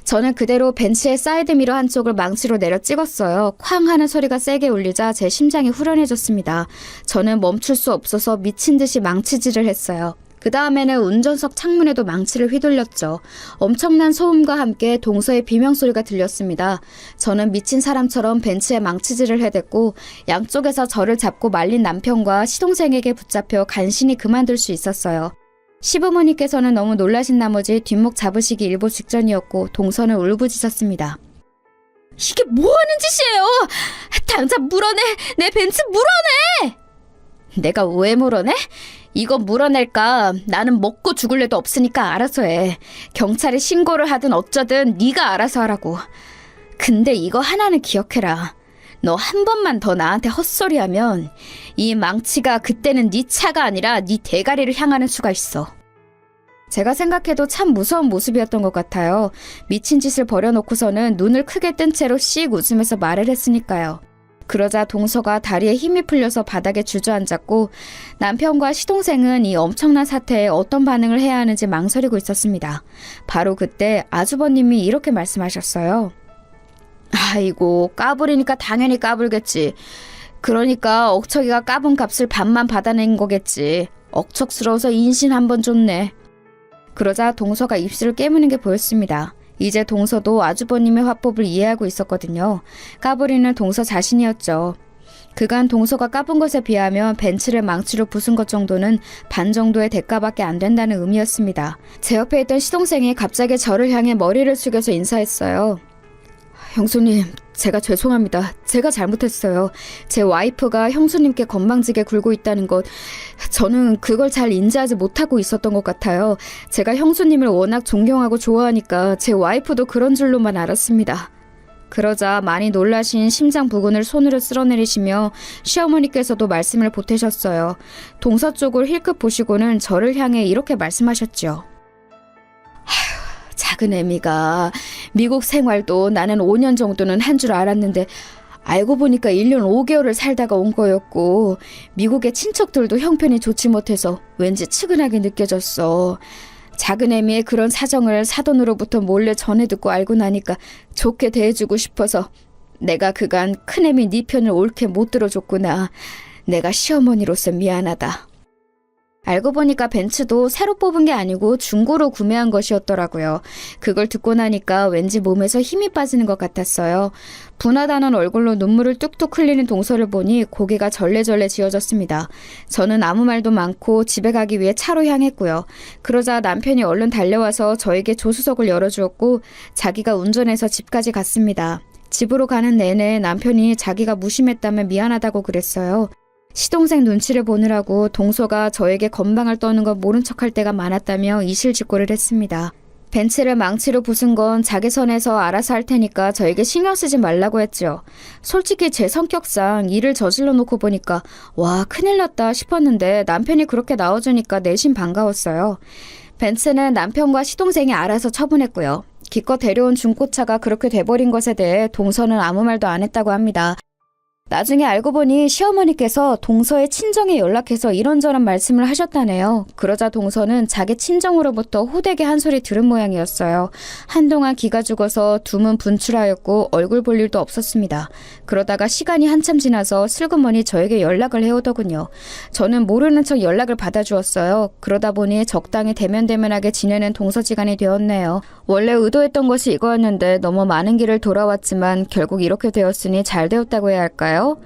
저는 그대로 벤츠의 사이드미러 한쪽을 망치로 내려 찍었어요. 쾅 하는 소리가 세게 울리자 제 심장이 후련해졌습니다. 저는 멈출 수 없어서 미친 듯이 망치질을 했어요. 그 다음에는 운전석 창문에도 망치를 휘둘렸죠. 엄청난 소음과 함께 동서의 비명소리가 들렸습니다. 저는 미친 사람처럼 벤츠에 망치질을 해댔고 양쪽에서 저를 잡고 말린 남편과 시동생에게 붙잡혀 간신히 그만둘 수 있었어요. 시부모님께서는 너무 놀라신 나머지 뒷목 잡으시기 일보 직전이었고 동서는 울부짖었습니다. 이게 뭐하는 짓이에요? 당장 물어내! 내 벤츠 물어내! 내가 왜 물어내? 이거 물어낼까? 나는 먹고 죽을래도 없으니까 알아서 해. 경찰에 신고를 하든 어쩌든 네가 알아서 하라고. 근데 이거 하나는 기억해라. 너 한 번만 더 나한테 헛소리하면 이 망치가 그때는 네 차가 아니라 네 대가리를 향하는 수가 있어. 제가 생각해도 참 무서운 모습이었던 것 같아요. 미친 짓을 벌여놓고서는 눈을 크게 뜬 채로 씩 웃으면서 말을 했으니까요. 그러자 동서가 다리에 힘이 풀려서 바닥에 주저앉았고 남편과 시동생은 이 엄청난 사태에 어떤 반응을 해야 하는지 망설이고 있었습니다. 바로 그때 아주버님이 이렇게 말씀하셨어요. 아이고, 까불이니까 당연히 까불겠지. 그러니까 억척이가 까분 값을 반만 받아낸 거겠지. 억척스러워서 인신 한번 줬네. 그러자 동서가 입술을 깨무는 게 보였습니다. 이제 동서도 아주버님의 화법을 이해하고 있었거든요. 까불이는 동서 자신이었죠. 그간 동서가 까분 것에 비하면 벤츠를 망치로 부순 것 정도는 반 정도의 대가밖에 안 된다는 의미였습니다. 제 옆에 있던 시동생이 갑자기 저를 향해 머리를 숙여서 인사했어요. 형수님, 제가 죄송합니다. 제가 잘못했어요. 제 와이프가 형수님께 건방지게 굴고 있다는 것, 저는 그걸 잘 인지하지 못하고 있었던 것 같아요. 제가 형수님을 워낙 존경하고 좋아하니까 제 와이프도 그런 줄로만 알았습니다. 그러자 많이 놀라신 심장 부근을 손으로 쓸어내리시며 시어머니께서도 말씀을 보태셨어요. 동서 쪽을 힐끗 보시고는 저를 향해 이렇게 말씀하셨죠. 작은 애미가 미국 생활도 나는 5년 정도는 한 줄 알았는데 알고 보니까 1년 5개월을 살다가 온 거였고 미국의 친척들도 형편이 좋지 못해서 왠지 측은하게 느껴졌어. 작은 애미의 그런 사정을 사돈으로부터 몰래 전해 듣고 알고 나니까 좋게 대해주고 싶어서 내가 그간 큰애미 네 편을 옳게 못 들어줬구나. 내가 시어머니로서 미안하다. 알고 보니까 벤츠도 새로 뽑은 게 아니고 중고로 구매한 것이었더라고요. 그걸 듣고 나니까 왠지 몸에서 힘이 빠지는 것 같았어요. 분하다는 얼굴로 눈물을 뚝뚝 흘리는 동서를 보니 고개가 절레절레 지어졌습니다. 저는 아무 말도 많고 집에 가기 위해 차로 향했고요. 그러자 남편이 얼른 달려와서 저에게 조수석을 열어주었고 자기가 운전해서 집까지 갔습니다. 집으로 가는 내내 남편이 자기가 무심했다며 미안하다고 그랬어요. 시동생 눈치를 보느라고 동서가 저에게 건방을 떠는 거 모른 척할 때가 많았다며 이실직고를 했습니다. 벤츠를 망치로 부순 건 자기 선에서 알아서 할 테니까 저에게 신경 쓰지 말라고 했죠. 솔직히 제 성격상 일을 저질러 놓고 보니까 와 큰일 났다 싶었는데 남편이 그렇게 나와주니까 내심 반가웠어요. 벤츠는 남편과 시동생이 알아서 처분했고요. 기껏 데려온 중고차가 그렇게 돼버린 것에 대해 동서는 아무 말도 안 했다고 합니다. 나중에 알고 보니 시어머니께서 동서의 친정에 연락해서 이런저런 말씀을 하셨다네요. 그러자 동서는 자기 친정으로부터 호되게 한 소리 들은 모양이었어요. 한동안 기가 죽어서 두문 분출하였고 얼굴 볼 일도 없었습니다. 그러다가 시간이 한참 지나서 슬그머니 저에게 연락을 해오더군요. 저는 모르는 척 연락을 받아주었어요. 그러다 보니 적당히 대면대면하게 지내는 동서지간이 되었네요. 원래 의도했던 것이 이거였는데 너무 많은 길을 돌아왔지만 결국 이렇게 되었으니 잘 되었다고 해야 할까요?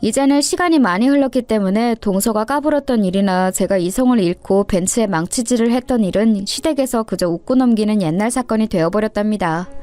이제는 시간이 많이 흘렀기 때문에 동서가 까불었던 일이나 제가 이성을 잃고 벤츠에 망치질을 했던 일은 시댁에서 그저 웃고 넘기는 옛날 사건이 되어버렸답니다.